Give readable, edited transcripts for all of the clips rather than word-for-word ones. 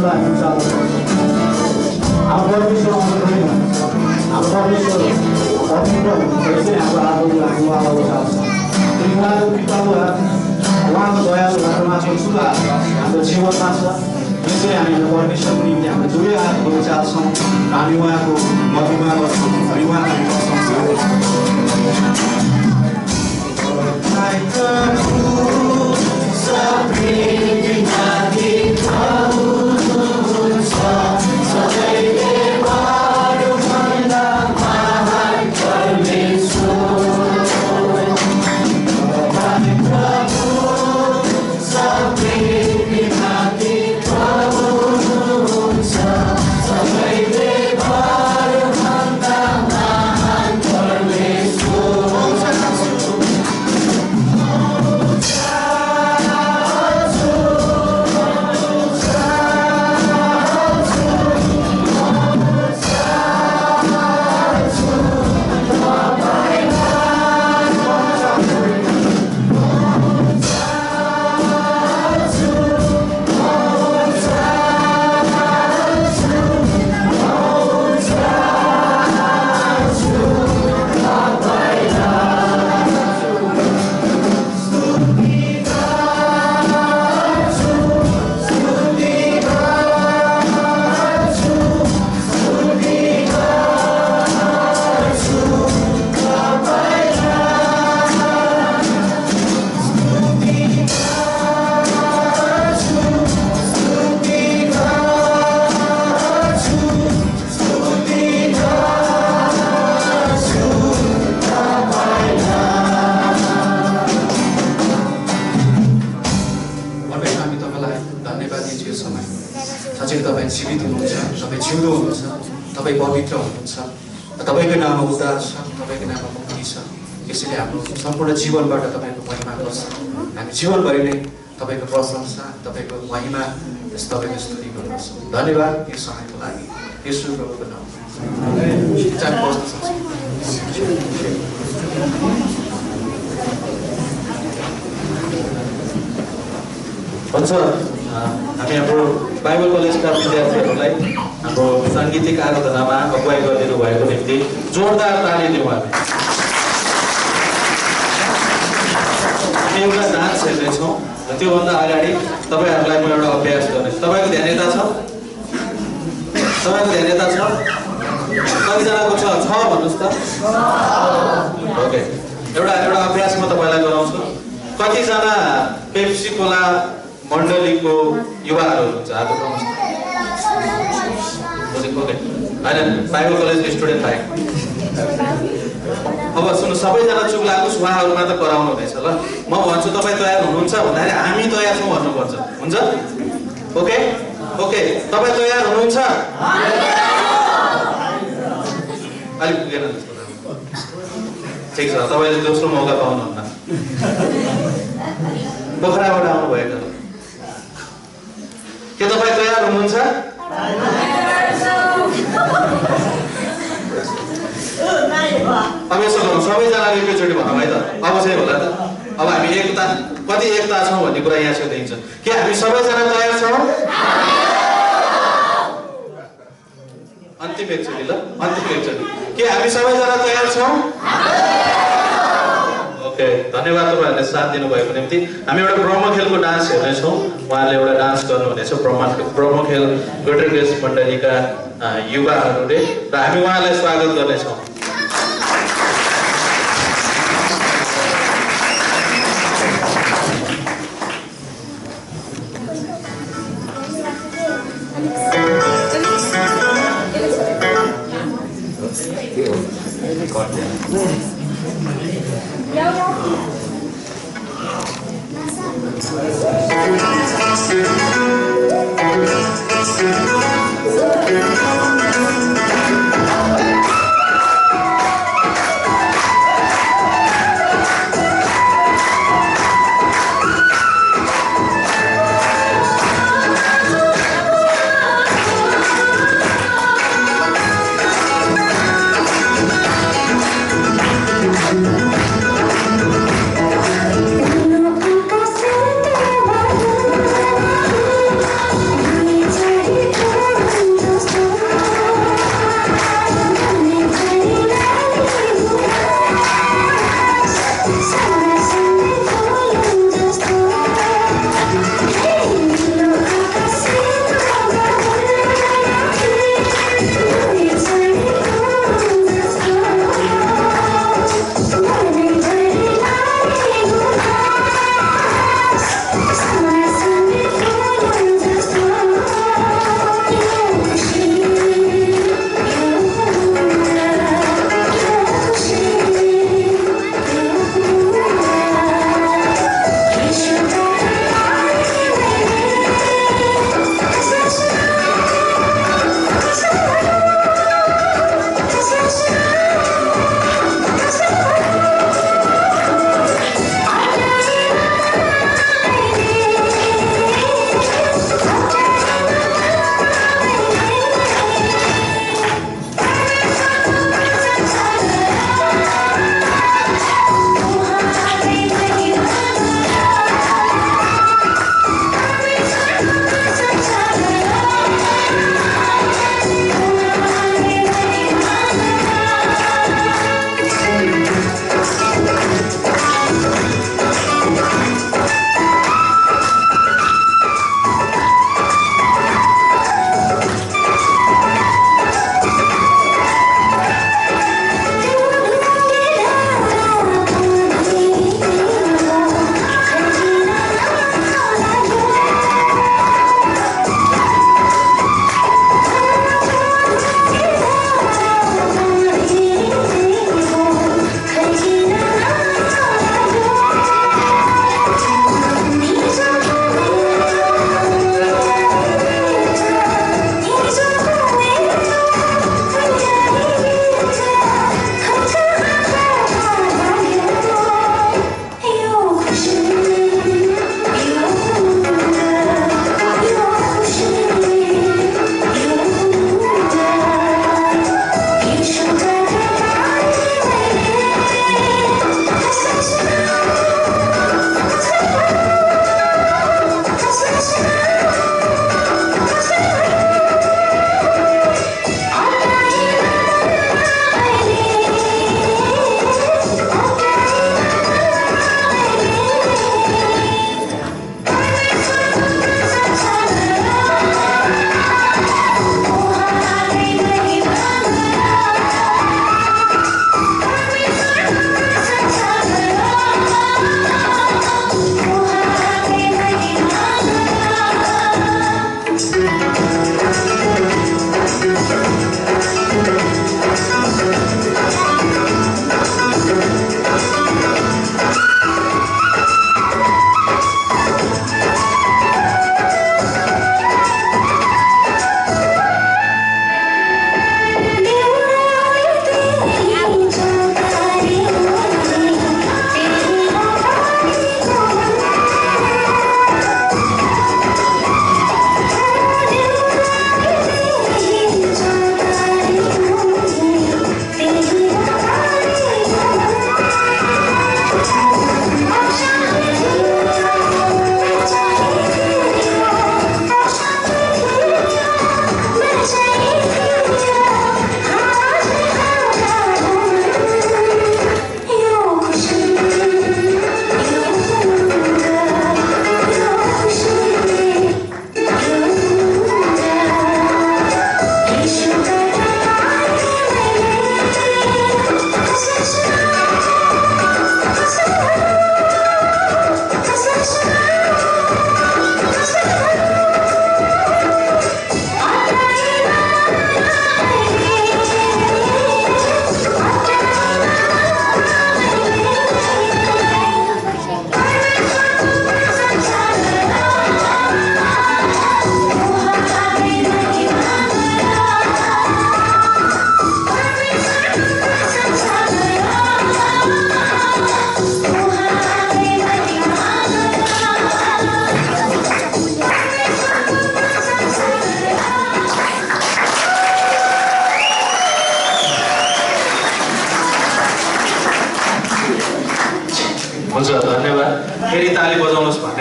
परमेश्वरलाई हामी उचाल्न सक्छौँ। हाम्रो परमेश्वर अनुग्रही हुनुहुन्छ। हाम्रो परमेश्वर पवित्र हुनुहुन्छ। यसरी हाम्रो आदरले हामी उहाँलाई उचाल्छौँ। उहाँको कृपालु हात, उहाँको दयालु हातमाथि ठुलो हात हाम्रो जीवनमा छ। यसरी हामी परमेश्वरको निम्ति हाम्रो दुवै हातहरू उचाल्छौँ। हामी उहाँको महिमा गर्छौँ। हामी उहाँलाई प्रशंसा गर्छौँ। सम्पूर्ण जीवनबाट तपाईँको महिमा गर्छ। हामी जीवनभरि नै तपाईँको प्रशंसा, तपाईँको महिमा, तपाईँको स्तुति गर्दछौँ। धन्यवाद यो समयको लागि। येशू प्रभुको नाममा चाहे बस्न सक्छौँ। हुन्छ, हामी हाम्रो बाइबल कलेजका विद्यार्थीहरूलाई हाम्रो साङ्गीतिक आराधनामा अगुवाई गरिदिनु भएको निम्ति जोरदार ताली दिउँ। हामी एउटा डान्स हेर्नेछौँ र त्योभन्दा अगाडि तपाईँहरूलाई म एउटा अभ्यास गर्नेछु। तपाईँको ध्यान यता छ? तपाईँको ध्यान यता छ? कतिजनाको छ भन्नुहोस् त? ओके, एउटा अभ्यास म तपाईँलाई गराउँछु। कतिजना पेप्सी कोला मण्डलीको युवाहरू हुन्छ? हात उठाउनुहोस्। ओके, होइन, बाइबल कलेजको स्टुडेन्ट भाइ। अब सुन्नु, सबैजना चुप लागोस्, उहाँहरू मात्र कराउनु हुनेछ ल। म भन्छु तपाईँ तयार हुनुहुन्छ भन्दाखेरि हामी तयार छौँ भन्नुपर्छ। हुन्छ? ओके ओके, तपाईँ तयार हुनुहुन्छ? अलिक पुगेन जस्तो लाग्यो। ठिक छ, तपाईँले दोस्रो मौका पाउनुहुन्न। पोखराबाट आउनुभएको के तपाईँ तयार हुनुहुन्छ? अब यसो गरौँ, सबैजनाले एकैचोटि भनौँ है त। अब चाहिँ होला त। अब हामी कति एकता छौँ भन्ने कुरा यहाँ चाहिँ देखिन्छ। के हामी सबैजना तयार छौँ? अन्तिम एकचोटि ल, अन्तिम एकचोटि। के हामी सबैजना तयार छौँ? ओके, धन्यवाद तपाईँहरूले साथ दिनुभएको निम्ति। हामी एउटा ब्रह्म खेलको डान्स हेर्नेछौँ। उहाँले एउटा डान्स गर्नुहुनेछ ब्रह्म खेल ग्रेटर ग्रेस मण्डलीका युवाहरूले, र हामी उहाँलाई स्वागत गर्नेछौँ।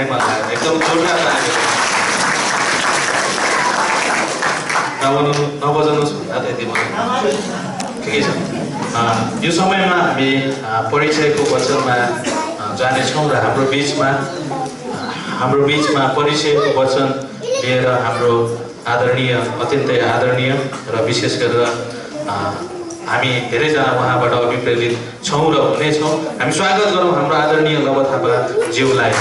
भन्ने मन लाग्यो एकदम जोरदार लाग्यो नबजाउनुहोस् भन्दा त यति मलाई ठिकै छ यो समयमा हामी परिचयको वचनमा जानेछौँ र हाम्रो बिचमा परिचयको वचन लिएर हाम्रो आदरणीय अत्यन्तै आदरणीय र विशेष गरेर हामी धेरैजना उहाँबाट अभिप्रेरित छौँ र हुनेछौँ हामी स्वागत गरौँ हाम्रो आदरणीय लव थापा ज्यूलाई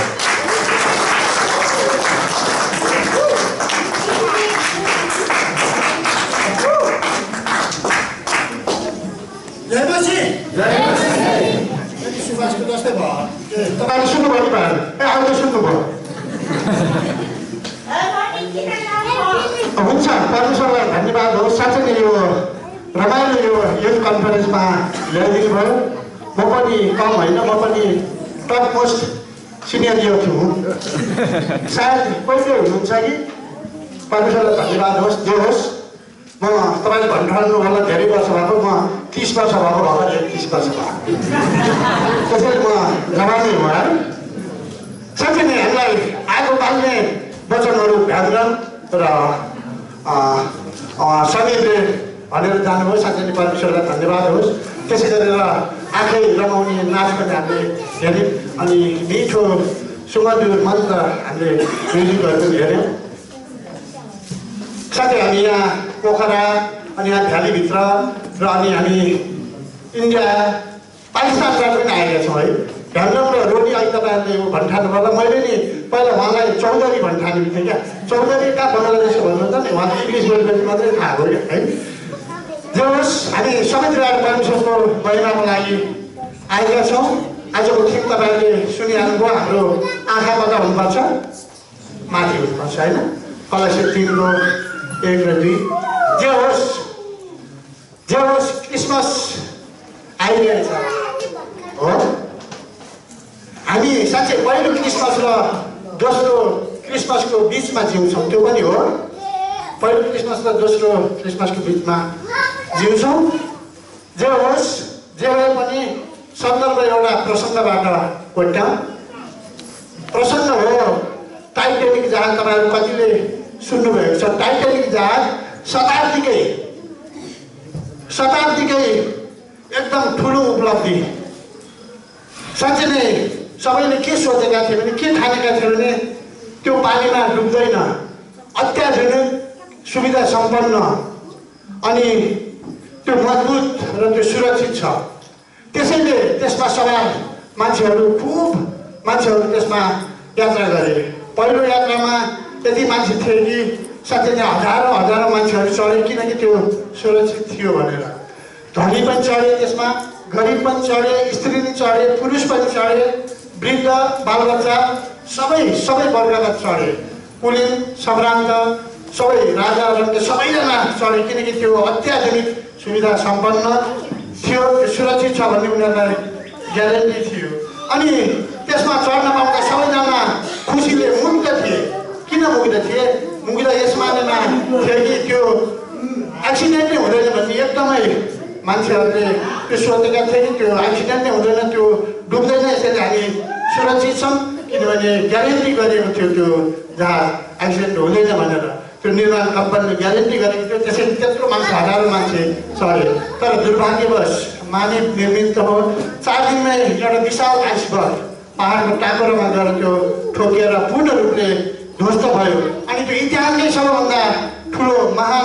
सुभाषको जस्तै भयो तपाईँले सुन्नुभयो कि भएन आउँदा सुन्नुभयो हुन्छ परमेश्वरलाई धन्यवाद होस् साँच्चै नै यो रमाइलो यो युथ कन्फरेन्समा ल्याइदिनु भयो म पनि कम होइन म पनि टप मोस्ट सिनियर युथ हुँ सायद पहिलो हुनुहुन्छ कि परमेश्वरलाई धन्यवाद होस् जे होस् म तपाईँले भन्नु होला धेरै वर्ष भएको म 30 वर्ष भएको भएर 30 वर्ष भयो त्यसैले म जवानै हो है साँच्चै नै हामीलाई आगो बाल्ने वचनहरू भ्याउँदैन र समीरले भनेर जानुभयो साँच्चै नै परमेश्वरलाई धन्यवाद होस् त्यसै गरेर आँखै रमाउने नाच पनि हामीले हेऱ्यौँ अनि मिठो सुमधुर मन्त्र हामीले म्युजिकहरू पनि हेऱ्यौँ साथै हामी यहाँ पोखरा अनि यहाँ भ्यालीभित्र र अनि हामी इन्डिया पाकिस्तानबाट पनि आएका छौँ है भ्यान्डम र रोटी अहिले तपाईँहरूले यो भन्ठानु गर्दा मैले नि पहिला उहाँलाई चौधरी भन्ठानेको थिएँ क्या चौधरी कहाँ बङ्गलादेशको भन्नुहुन्छ नि उहाँले इङ्ग्लिस बोलेपछि मात्रै थाहा भयो है जे होस् हामी सबैतिर परमेश्वरको महिमाको लागि आएका छौँ आजको थिम तपाईँहरूले सुनिहाल्नुभयो हाम्रो आँखाबाट हुनुपर्छ माथि हुनुपर्छ होइन कलसी 3 1 र 2 जे होस् क्रिसमस आइरहेछ हो हामी साँच्चै पहिलो क्रिसमस र दोस्रो क्रिसमसको बिचमा जिउँछौँ त्यो पनि हो पहिलो क्रिसमस र दोस्रो क्रिसमसको बिचमा जिउँछौँ जे होस् जे भए पनि सन्दर्भ एउटा प्रसङ्गबाट कोट्याउँ प्रसङ्ग हो टाइटेनिक जहाज तपाईँहरू कतिले सुन्नुभएको छ टाइटेनिक जहाज शताब्दीकै एकदम ठुलो उपलब्धि साँच्चै नै सबैले के सोचेका थिए भने के ठानेका थिए भने त्यो पानीमा डुब्दैन अत्याधुनिक सुविधा सम्पन्न अनि त्यो मजबुत र त्यो सुरक्षित छ त्यसैले त्यसमा सवार मान्छेहरू त्यसमा यात्रा गरे पहिलो यात्रामा यति मान्छे थिए कि साँच्चै नै हजारौँ मान्छेहरू चढे किनकि त्यो सुरक्षित थियो भनेर धनी पनि चढे त्यसमा गरिब पनि चढे स्त्री पनि चढे पुरुष पनि चढे वृद्ध बालबच्चा सबै वर्गका चढे पुलिन सम्रान्त सबै राजाहरूले सबैजना चढे किनकि त्यो अत्याधुनिक सुविधा सम्पन्न थियो सुरक्षित छ भन्ने उनीहरूलाई ग्यारेन्टी थियो अनि त्यसमा चढ्न पाउँदा सबैजना खुसीले मुग्ध थिए किन मुग्ध थिए मुग्ध यस मानेमा थियो कि त्यो एक्सिडेन्ट नै हुँदैन भन्ने एकदमै मान्छेहरूले त्यो सोचेका थिए कि त्यो एक्सिडेन्ट नै हुँदैन त्यो डुब्दैन यसैले हामी सुरक्षित छौँ किनभने ग्यारेन्टी गरेको थियो त्यो जहाज एक्सिडेन्ट हुँदैन भनेर त्यो निर्माण कम्पनीले ग्यारेन्टी गरेको थियो त्यसैले त्यत्रो मान्छे हजारौँ मान्छे चढे तर दुर्भाग्यवश मानव निर्मित हो 4 दिनमै एउटा विशाल आइसबर्ग पहाडको टाकोरमा गएर त्यो ठोकिएर पूर्ण रूपले ध्वस्त भयो अनि त्यो इतिहासकै सबैभन्दा ठुलो महान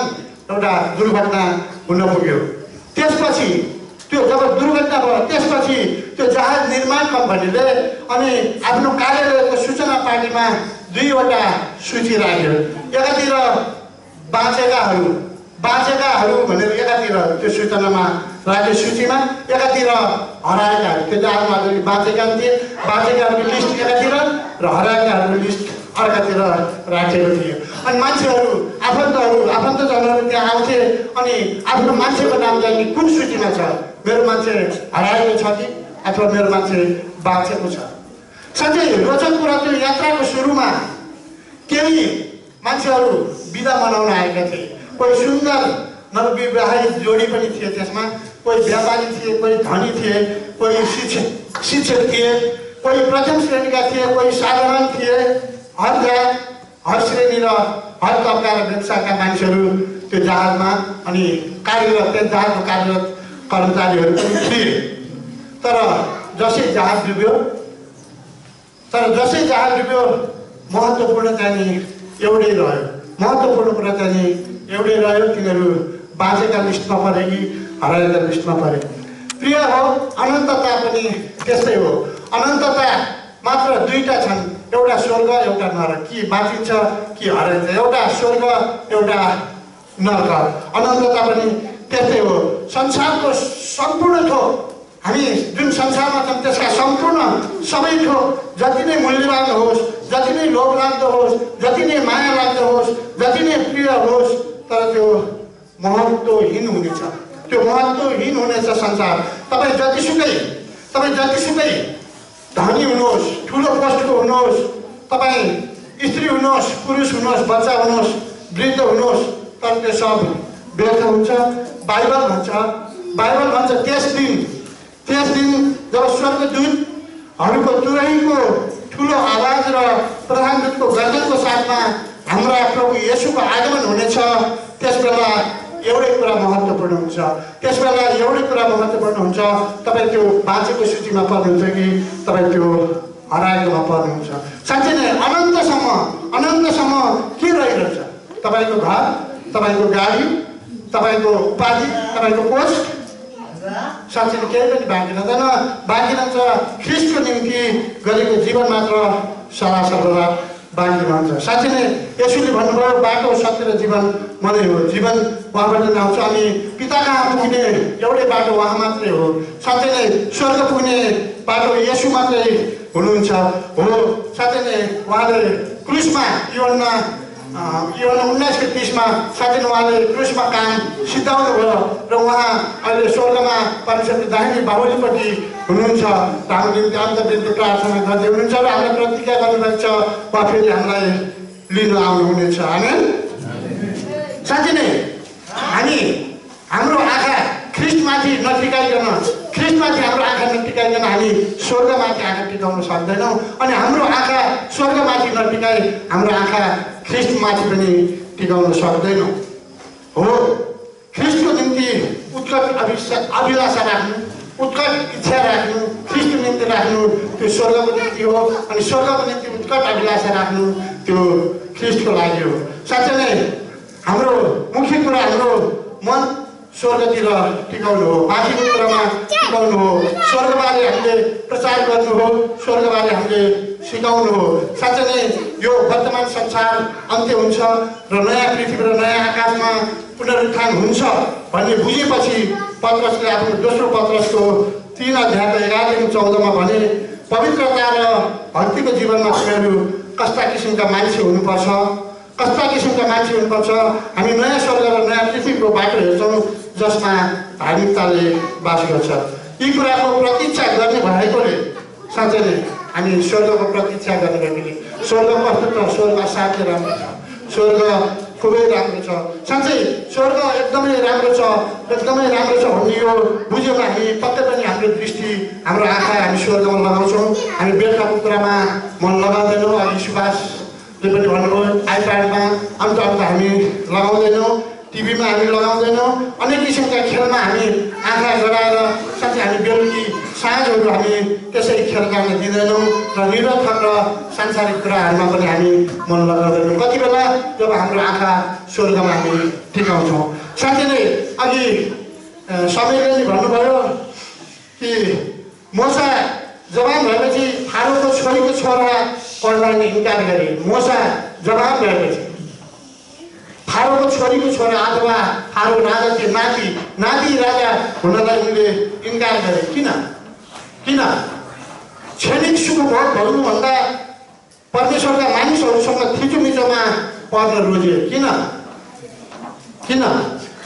एउटा दुर्घटना हुन पुग्यो त्यसपछि त्यो जब दुर्घटना भयो त्यसपछि त्यो जहाज निर्माण कम्पनीले अनि आफ्नो कार्यालयको सूचना पार्टीमा 2वटा सूची राख्यो एकातिर बाँचेकाहरू भनेर एकातिर त्यो सूचनामा राख्यो सूचीमा एकातिर हराएकाहरू त्यो जहाजमा बाँचेका थिए बाँचेकाहरूको लिस्ट एकातिर र हराएकाहरूको लिस्ट अर्कातिर राखेको थियो अनि मान्छेहरू आफन्तजनहरू त्यहाँ आउँथे अनि आफ्नो मान्छेको नाम चाहिँ कुन सूचीमा छ मेरो मान्छे हराएको छ कि अथवा मेरो मान्छे बाँचेको छ साथै रोचक कुरा त्यो यात्राको सुरुमा केही मान्छेहरू बिदा मनाउन आएका थिए कोही सुन्दर नवविवाहित जोडी पनि थिए त्यसमा कोही व्यापारी थिए कोही धनी थिए कोही शिक्षक थिए कोही प्रथम श्रेणीका थिए, कोही साधारण थिए। हर जात, हर श्रेणी र हर तबका र व्यवसायका मानिसहरू त्यो जहाजमा अनि कार्यरत, त्यस जहाजको कार्यरत कर्मचारीहरू पनि थिए। तर जसै जहाज डुब्यो महत्त्वपूर्ण चाहिँ एउटै रह्यो। महत्त्वपूर्ण कुरा चाहिँ एउटै रह्यो, तिनीहरू बाँचेका लिस्टमा परे कि हराएका लिस्टमा परे। प्रिय हो, अनन्तता पनि त्यस्तै हो। अनन्तता मात्र दुईटा छन्, एउटा स्वर्ग एउटा नरक। कि बाँचिन्छ कि हराइन्छ, एउटा स्वर्ग एउटा नरक। अनन्तता पनि त्यस्तै हो। संसारको सम्पूर्ण थोक, हामी जुन संसारमा छौँ त्यसका सम्पूर्ण सबै थोक जति नै मूल्यवान होस्, जति नै लोभलाग्दो होस्, जति नै माया लाग्दो होस्, जति नै प्रिय होस्, तर त्यो महत्त्वहीन हुनेछ। त्यो महत्त्वहीन हुनेछ संसार। तपाईँ जतिसुकै धनी हुनुहोस्, ठुलो पोस्टको हुनुहोस्, तपाईँ स्त्री हुनुहोस्, पुरुष हुनुहोस्, बच्चा हुनुहोस्, वृद्ध हुनुहोस्, तर त्यो सब व्यर्थ हुन्छ। बाइबल भन्छ त्यस दिन जब स्वर्गदूतहरूको तुरहीको ठुलो आवाज र प्रधानदूतको गर्जनको साथमा हाम्रा प्रभु येशूको आगमन हुनेछ, त्यसबेला एउटै कुरा महत्त्वपूर्ण हुन्छ। तपाईँ त्यो बाँचेको सूचीमा पर्नुहुन्छ कि तपाईँ त्यो हराएकोमा पर्नुहुन्छ। साँच्चै नै अनन्तसम्म के रहिरहन्छ? तपाईँको घर, तपाईँको गाडी, तपाईँको उपाधि, तपाईँको पोस्ट, साँच्चै नै केही पनि बाँकी रहँदैन। बाँकी रहन्छ ख्रिस्टको निम्ति गरेको जीवन मात्र सरासर बाँकी रहन्छ। साँच्चै नै यसुले भन्नुभयो, बाटो सत्य र जीवन म नै हो। जीवन उहाँबाट नै आउँछ अनि पिता कहाँ पुग्ने एउटै बाटो उहाँ मात्रै हो। साँच्चै नै स्वर्ग पुग्ने बाटो यसु मात्रै हुनुहुन्छ हो। साँच्चै नै उहाँले क्रुसमा योहन्ना 19:30 साँच्चै नै उहाँले क्रुसमा काम सिद्धाउनु भयो र उहाँ अहिले स्वर्गमा परमेश्वरको दाहिने बाहुलीपट्टि हुनुहुन्छ र हाम्रो निम्ति अन्तर्निम्ति प्रार्थना गर्दै हुनुहुन्छ र हामीलाई प्रतिज्ञा गर्नुभएको छ उहाँ फेरि हामीलाई लिन आउनुहुनेछ। आमेन। साँच्चै नै हाम्रो आँखा ख्रिस्टमाथि नटिकाइकन हामी स्वर्गमाथि आँखा टिकाउन सक्दैनौँ अनि हाम्रो आँखा स्वर्गमाथि नटिकाइ हाम्रो आँखा ख्रिस्टमाथि पनि टिकाउन सक्दैनौँ हो। ख्रिस्टको निम्ति उत्कट अभिलाषा राख्नु, उत्कट इच्छा राख्नु, ख्रिस्टको निम्ति राख्नु त्यो स्वर्गको निम्ति हो अनि स्वर्गको निम्ति उत्कट अभिलाषा राख्नु त्यो ख्रिस्टको लागि हो। साँच्चै नै हाम्रो मुख्य कुरा हाम्रो मन स्वर्गतिर टिकाउनु हो, माथिको कुरामा टिकाउनु हो, स्वर्गबारे हामीले प्रचार गर्नु हो, स्वर्गबारे हामीले सिकाउनु हो। साँच्चै नै यो वर्तमान संसार अन्त्य हुन्छ र नयाँ पृथ्वी र नयाँ आकाशमा पुनरुत्थान हुन्छ भन्ने बुझेपछि पत्रसले आफ्नो दोस्रो पत्रसको 3:11-14 भने पवित्रता र भक्तिको जीवनमा तिमीहरू कस्ता किसिमका मान्छे हुनुपर्छ, हामी नयाँ स्वर्ग र नयाँ पृथ्वीको बाटो हेर्छौँ जसमा धार्मिकताले बास गर्छ। यी कुराको प्रतीक्षा गर्ने भएकोले साँच्चै नै हामी स्वर्गको प्रतीक्षा गर्ने भएकोले स्वर्ग कस्तो छ? स्वर्ग साथै राम्रो छ, स्वर्ग खुबै राम्रो छ। साँच्चै स्वर्ग एकदमै राम्रो छ भन्ने यो बुझ्यौँ हामी पक्कै पनि हाम्रो दृष्टि, हाम्रो आँखा हामी स्वर्गमा लगाउँछौँ। हामी बेलुकाको कुरामा मन लगाउँदैनौँ। अघि सुभाषले पनि भन्नुभयो आइप्याडमा अन्त हामी लगाउँदैनौँ, टिभीमा हामी लगाउँदैनौँ, अनेक किसिमका खेलमा हामी आँखा गराएर साँच्चै हामी बेलुकी साँझहरू हामी त्यसै खेल गर्न दिँदैनौँ र निरर्थक र सांसारिक कुराहरूमा पनि हामी मन लगाउँदैनौँ। कति बेला जब हाम्रो आँखा स्वर्गमा हामी टिकाउँछौँ। साँच्चै नै अघि सबैले भन्नुभयो कि मोसा जवान भएपछि फारोको छोरीको छोरा पढ्न इन्कार गरे। मोसा जवान भएपछि फारोको छोरीको छोरा अथवा फारो राजाको नाति राजा हुनलाई उनले इन्कार गरे। किन? क्षणिक सुख भोग भोग्नुभन्दा परमेश्वरका मानिसहरूसँग थिचोमिचोमा पर्न रोजे। किन?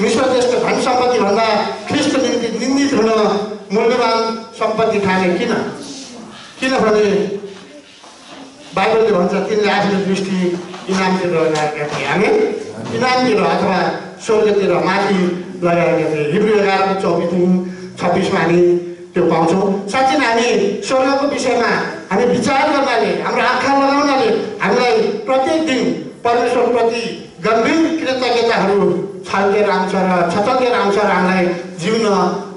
मिश्र देशको धन सम्पत्ति भन्दा ख्रिस्टको निम्ति निन्दित हुन मूल्यवान सम्पत्ति ठाने। किनभने बाइबलले भन्छ तिनले आफ्नो दृष्टि इनामतिर लगाएका थिए। हामी इनामतिर अथवा स्वर्गतिर माथि लगाएका थिए। हिब्रू 11:24-26 हामी त्यो पाउँछौँ। साँच्चै नै हामी स्वर्गको विषयमा हामी विचार गर्नाले हाम्रो आँखा लगाउनाले हामीलाई प्रत्येक दिन परमेश्वरप्रति गम्भीर कृतज्ञताहरू छल्केर आउँछ र छचल्केर आउँछ र हामीलाई जिउन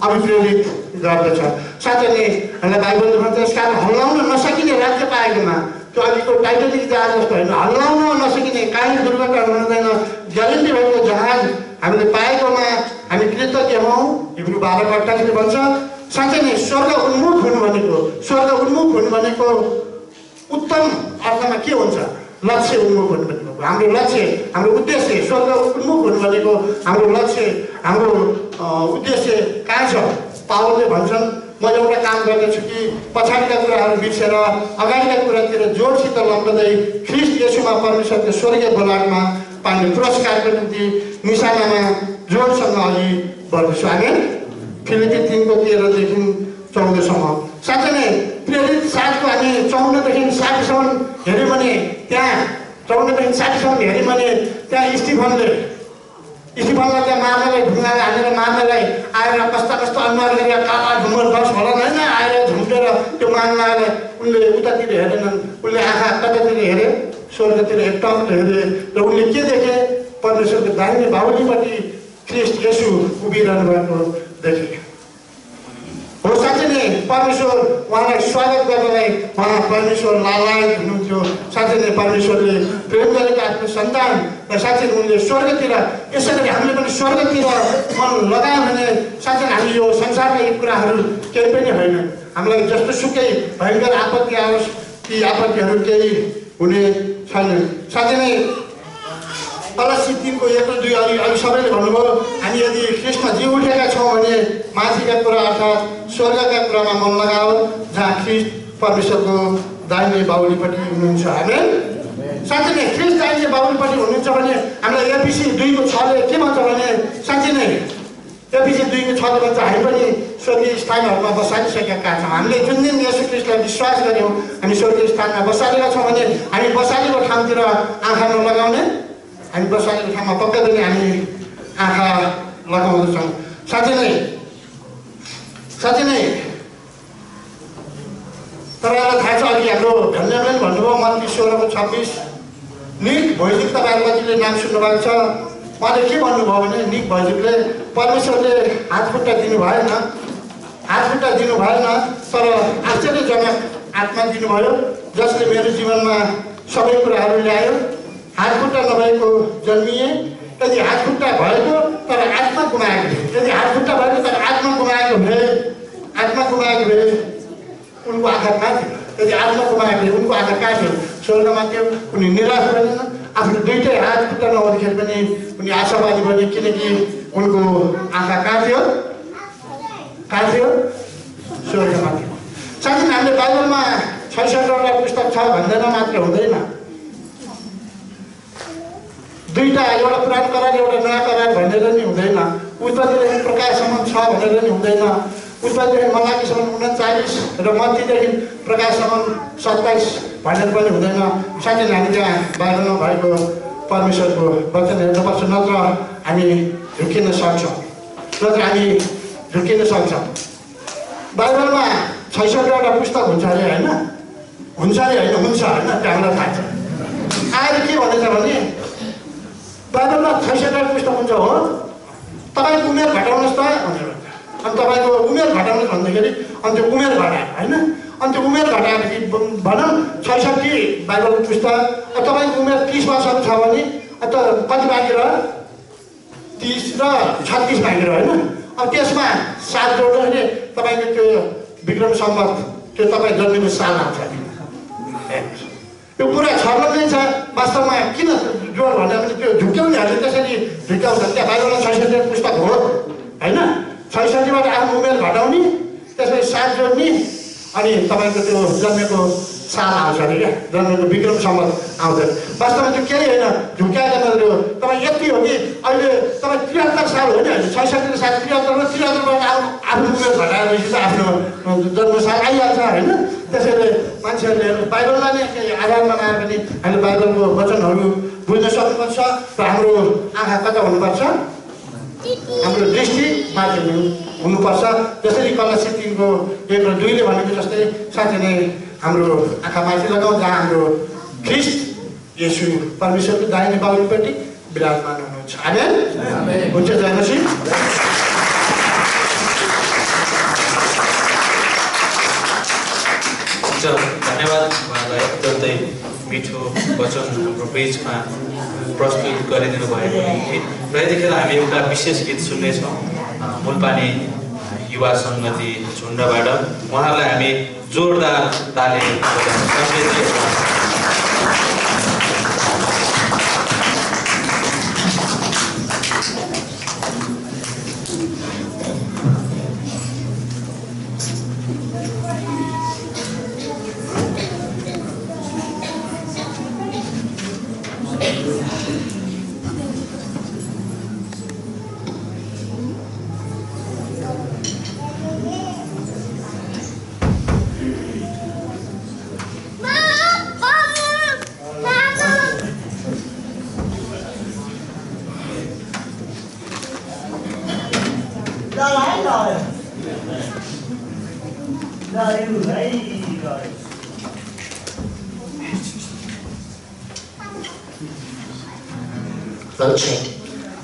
अभिप्रेरित गर्दछ। साथै नै हामीलाई बाइबलले भन्छ त्यस कारण हल्लाउन नसकिने राज्य पाएकोमा त्यो अघिको टाइटानिक जहाज जस्तो होइन, हल्लाउन नसकिने काहीँ दुर्घटना हुँदैन ग्यारेन्टी भएको जहाज हामीले पाएकोमा हामी कृतज्ञ हौँ। हिब्रू 12:28 भन्छ। साँच्चै नै स्वर्ग उन्मुख हुनु भनेको उत्तम अर्थमा के हुन्छ? लक्ष्य उन्मुख हुनु भनेको हाम्रो लक्ष्य, हाम्रो उद्देश्य। स्वर्ग उन्मुख हुनु भनेको हाम्रो लक्ष्य, हाम्रो उद्देश्य कहाँ छ? पावलले भन्छन् म एउटा काम गर्दैछु कि पछाडिका कुराहरू बिर्सेर अगाडिका कुरातिर जोडसित लम्बदै ख्रिस्ट येशूमा परमेश्वरको स्वर्गीय बोलाटमा पाउने पुरस्कारको निम्ति निशानामा जोडसँग अघि बढ्दैछु। आमेन। फिलिपी 3:13देखि 14सम्म। साथै नै प्रेरित 7को हामी 54देखि 60सम्म हेऱ्यौँ भने त्यहाँ 54देखि 60सम्म हेऱ्यौँ भने त्यहाँ स्टिफनलाई त्यहाँ मार्नलाई ढुङ्गाले हानेर मार्नलाई आएर कस्ता कस्ता अनुहार गरेर काला ढुङ्गर 10 होला होइन आएर झुम्टेर त्यो मार्नलाई उनले उतातिर हेरेनन्। उनले आँखा कतातिर हेरे? स्वर्गतिर एकटक हेरे र उनले के देखे? परमेश्वरको दाहिने बाहुलीपट्टि ख्रिस्ट येशू उभिरहनु भएको देखे। हो साँच्चै नै परमेश्वर उहाँलाई स्वागत गर्नलाई उहाँ परमेश्वर लालायत हुनुहुन्थ्यो। साँच्चै नै परमेश्वरले प्रेम गरेका आफ्नो सन्तान र साँच्चै उनले स्वर्गतिर यसरी हामीले पनि स्वर्गतिर मन लगायो भने साँच्चै हामी यो संसारका यी कुराहरू केही पनि होइन। हामीलाई जस्तो सुकै भयङ्कर आपत्ति आओस् ती आपत्तिहरू केही हुने छैन। साँच्चै नै कलसी 3:1-2 अघि सबैले भन्नुभयो हामी यदि ख्रिस्टमा जी उठेका छौँ भने माथिका कुरा अर्थात् स्वर्गका कुरामा मन लगाओ जहाँ ख्रिस्ट परमेश्वरको दाहिने बाहुलीपट्टि हुनुहुन्छ। आमेन। साँच्चै नै ख्रिस्ट दाहिने बाहुलीपट्टि हुनुहुन्छ भने हामीलाई एफिसी 2:6ले के भन्छ भने साँच्चै नै एफिसी 2:6ले भन्छ हामी पनि स्वर्गीय स्थानहरूमा बसालिसकेका छौँ। हामीले जुन दिन येशू ख्रिस्टलाई विश्वास गऱ्यौँ हामी स्वर्गीय स्थानमा बसालेका छौँ भने हामी बसालेको ठाउँतिर आँखा नलगाउने, हामी बसालेको ठाउँमा पक्कै पनि हामी आँखा लगाउँदछौँ। साँच्चै नै तपाईँहरूलाई थाहा छ अघि हाम्रो धन्यवाद भन्नुभयो मत्ती 16:26 निक भैजुक तपाईँहरू कतिले नाम सुन्नुभएको छ। उहाँले के भन्नुभयो भने निक भैजुकले परमेश्वरले हात खुट्टा दिनु भएन तर आश्चर्यजनक आत्मा दिनुभयो जसले मेरो जीवनमा सबै कुराहरू ल्यायो। हात खुट्टा नभएको जन्मिए, यदि हात खुट्टा भएको तर आत्मा गुमाएको भए, यदि हात खुट्टा भएको तर आत्मा गुमाएको भए उनको आँखा कहाँ थियो? यदि आत्मा गुमाएको भए उनको आँखा कहाँ थियो? स्वर्गमा थियो। उनी निराश बनेन, आफ्नो दुइटै हात खुट्टा नहुँदाखेरि पनि उनी आशावादी बने किनकि उनको आँखा कहाँ थियो? स्वर्गमा थियो। साथै हामीले बाइबलमा 66वटा पुस्तक छ भन्दैन मात्र हुँदैन। दुईटा, एउटा पुरानो करार एउटा नयाँ करार भनेर नि हुँदैन। उत्पत्तिदेखि प्रकाशसम्म 6 भनेर नि हुँदैन। उत्पत्तिदेखि मलाकीसम्म 39 र मत्तीदेखि प्रकाशसम्म 27 भनेर पनि हुँदैन। साथै हामी त्यहाँ बाइबलमा भएको परमेश्वरको वचन हेर्नुपर्छ, नत्र हामी झुक्किन सक्छौँ। बाइबलमा 66वटा पुस्तक हुन्छ अरे होइन? हुन्छ त्यो हामीलाई थाहा छ। आएर के भन्दैछ भने बाइबलमा 66वटा पुस्तक हुन्छ हो, तपाईँको उमेर घटाउनुहोस् त भनेर भन्छ। अनि तपाईँको उमेर घटाउनुहोस् भन्दाखेरि अनि त्यो उमेर घटायो होइन? अनि त्यो उमेर घटाएपछि भनौँ 66 बाइबलको पुस्तक, तपाईँको उमेर 30 वर्षको छ भने अन्त कति बाँकी रह्यो? 30 र 36 बाँकी रह्यो होइन? अब त्यसमा 7 जोड्दाखेरि तपाईँको त्यो विक्रम सम्वत त्यो तपाईँ जन्मेको साल आउँछ। यो कुरा छ नै छ वास्तवमा। किन जोड भन्यो भने त्यो झुक्क्याउनेहरूले त्यसरी झुक्क्याउँछ। त्यहाँ बाइबलमा 66 पुस्तक हो होइन? 66बाट आफ्नो उमेर घटाउने, त्यसपछि 7 जोड्ने अनि तपाईँको त्यो जन्मेको साल आउँछ अरे क्या, जन्मेको विक्रम सम्वत आउँछ। वास्तवमा त्यो केही होइन, झुक्क्याएको मात्रै हो। तपाईँ यति हो कि अहिले तपाईँ 73 साल होइन, 66 साल 73बाट आफ्नो उमेर घटाएपछि त आफ्नो जन्म साल आइहाल्छ होइन? त्यसैले मान्छेहरूले बाइबललाई नै केही आधार बनाएर पनि हामीले बाइबलको वचनहरू बुझ्न सक्नुपर्छ र हाम्रो आँखा कता हुनुपर्छ? हाम्रो दृष्टि माथि हुनुपर्छ। जसरी कलसी 3:1 र 2ले भनेको जस्तै साँच्चै नै हाम्रो आँखामाथि लगाउँ जहाँ हाम्रो ख्रिस्ट येशू परमेश्वरको दाहिने बाहुलीपट्टि विराजमान हुनुहुन्छ। आमेन। हुन्छ जय मसीह। धन्यवाद उहाँलाई अत्यन्तै मिठो वचन हाम्रो बिचमा प्रस्तुत गरिदिनु भएको निम्ति। र यतिखेर हामी एउटा विशेष गीत सुन्नेछौँ मूलपानी युवा सङ्गति झुन्डबाट। उहाँलाई हामी जोरदार ताली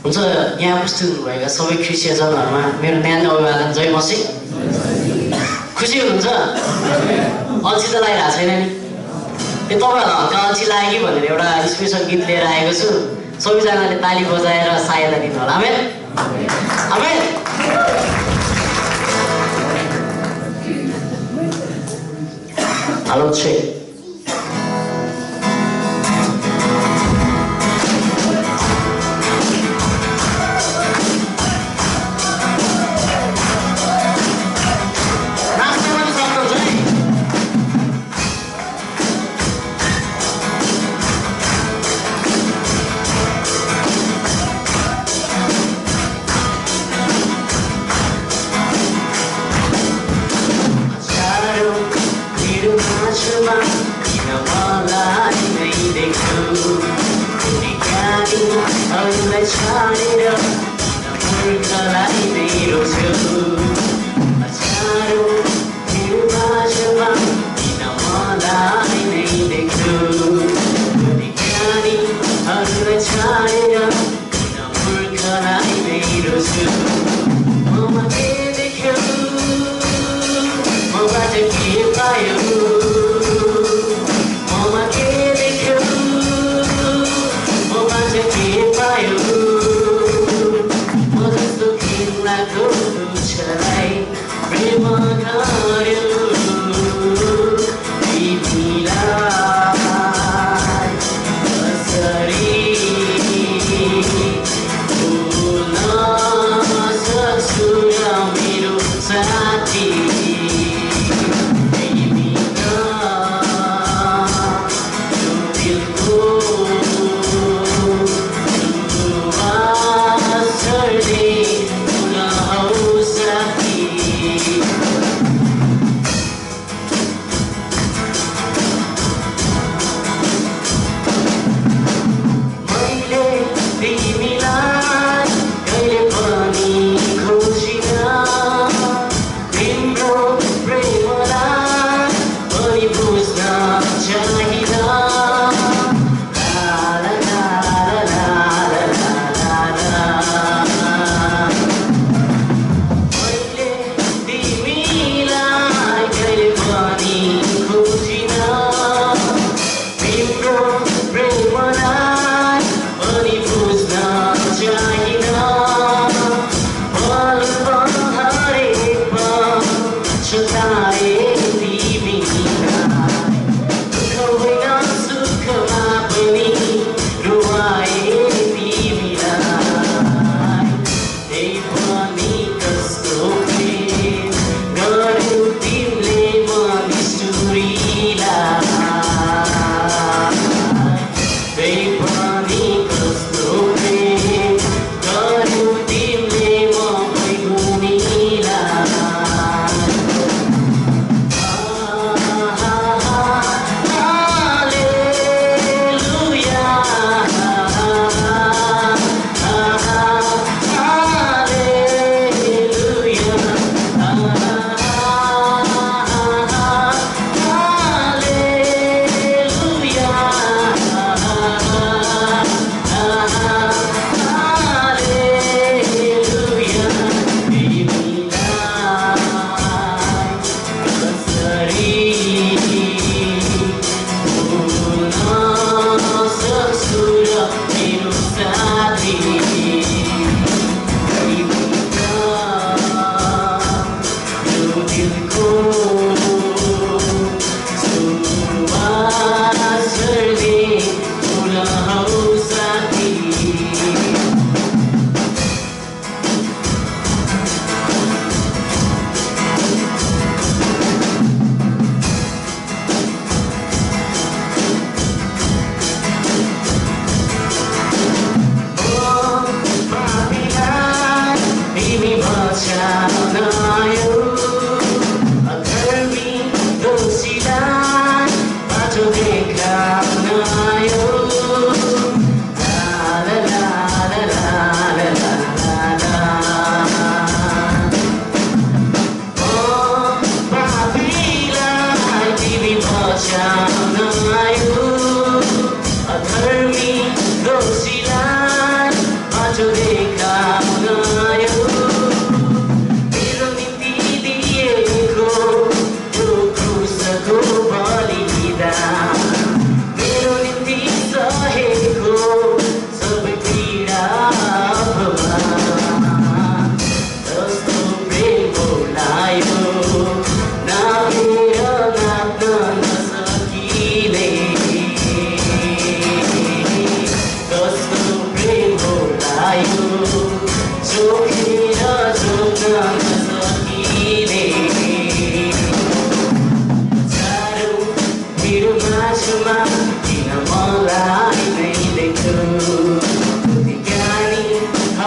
हुन्छ। यहाँ उपस्थित हुनुभएका सबै ख्रिस्टियनहरूमा मेरो न्यानो अभिवादन जय मसीह। खुसी हुनुहुन्छ? अल्छी त लागिरहेको छैन नि? त्यो तपाईँहरूलाई हल्का अल्छी लाग्यो कि भनेर एउटा स्पेसल गीत लिएर आएको छु। सबैजनाले ताली बजाएर सहायता दिनु होला। आमेन आमेन। हेलो छे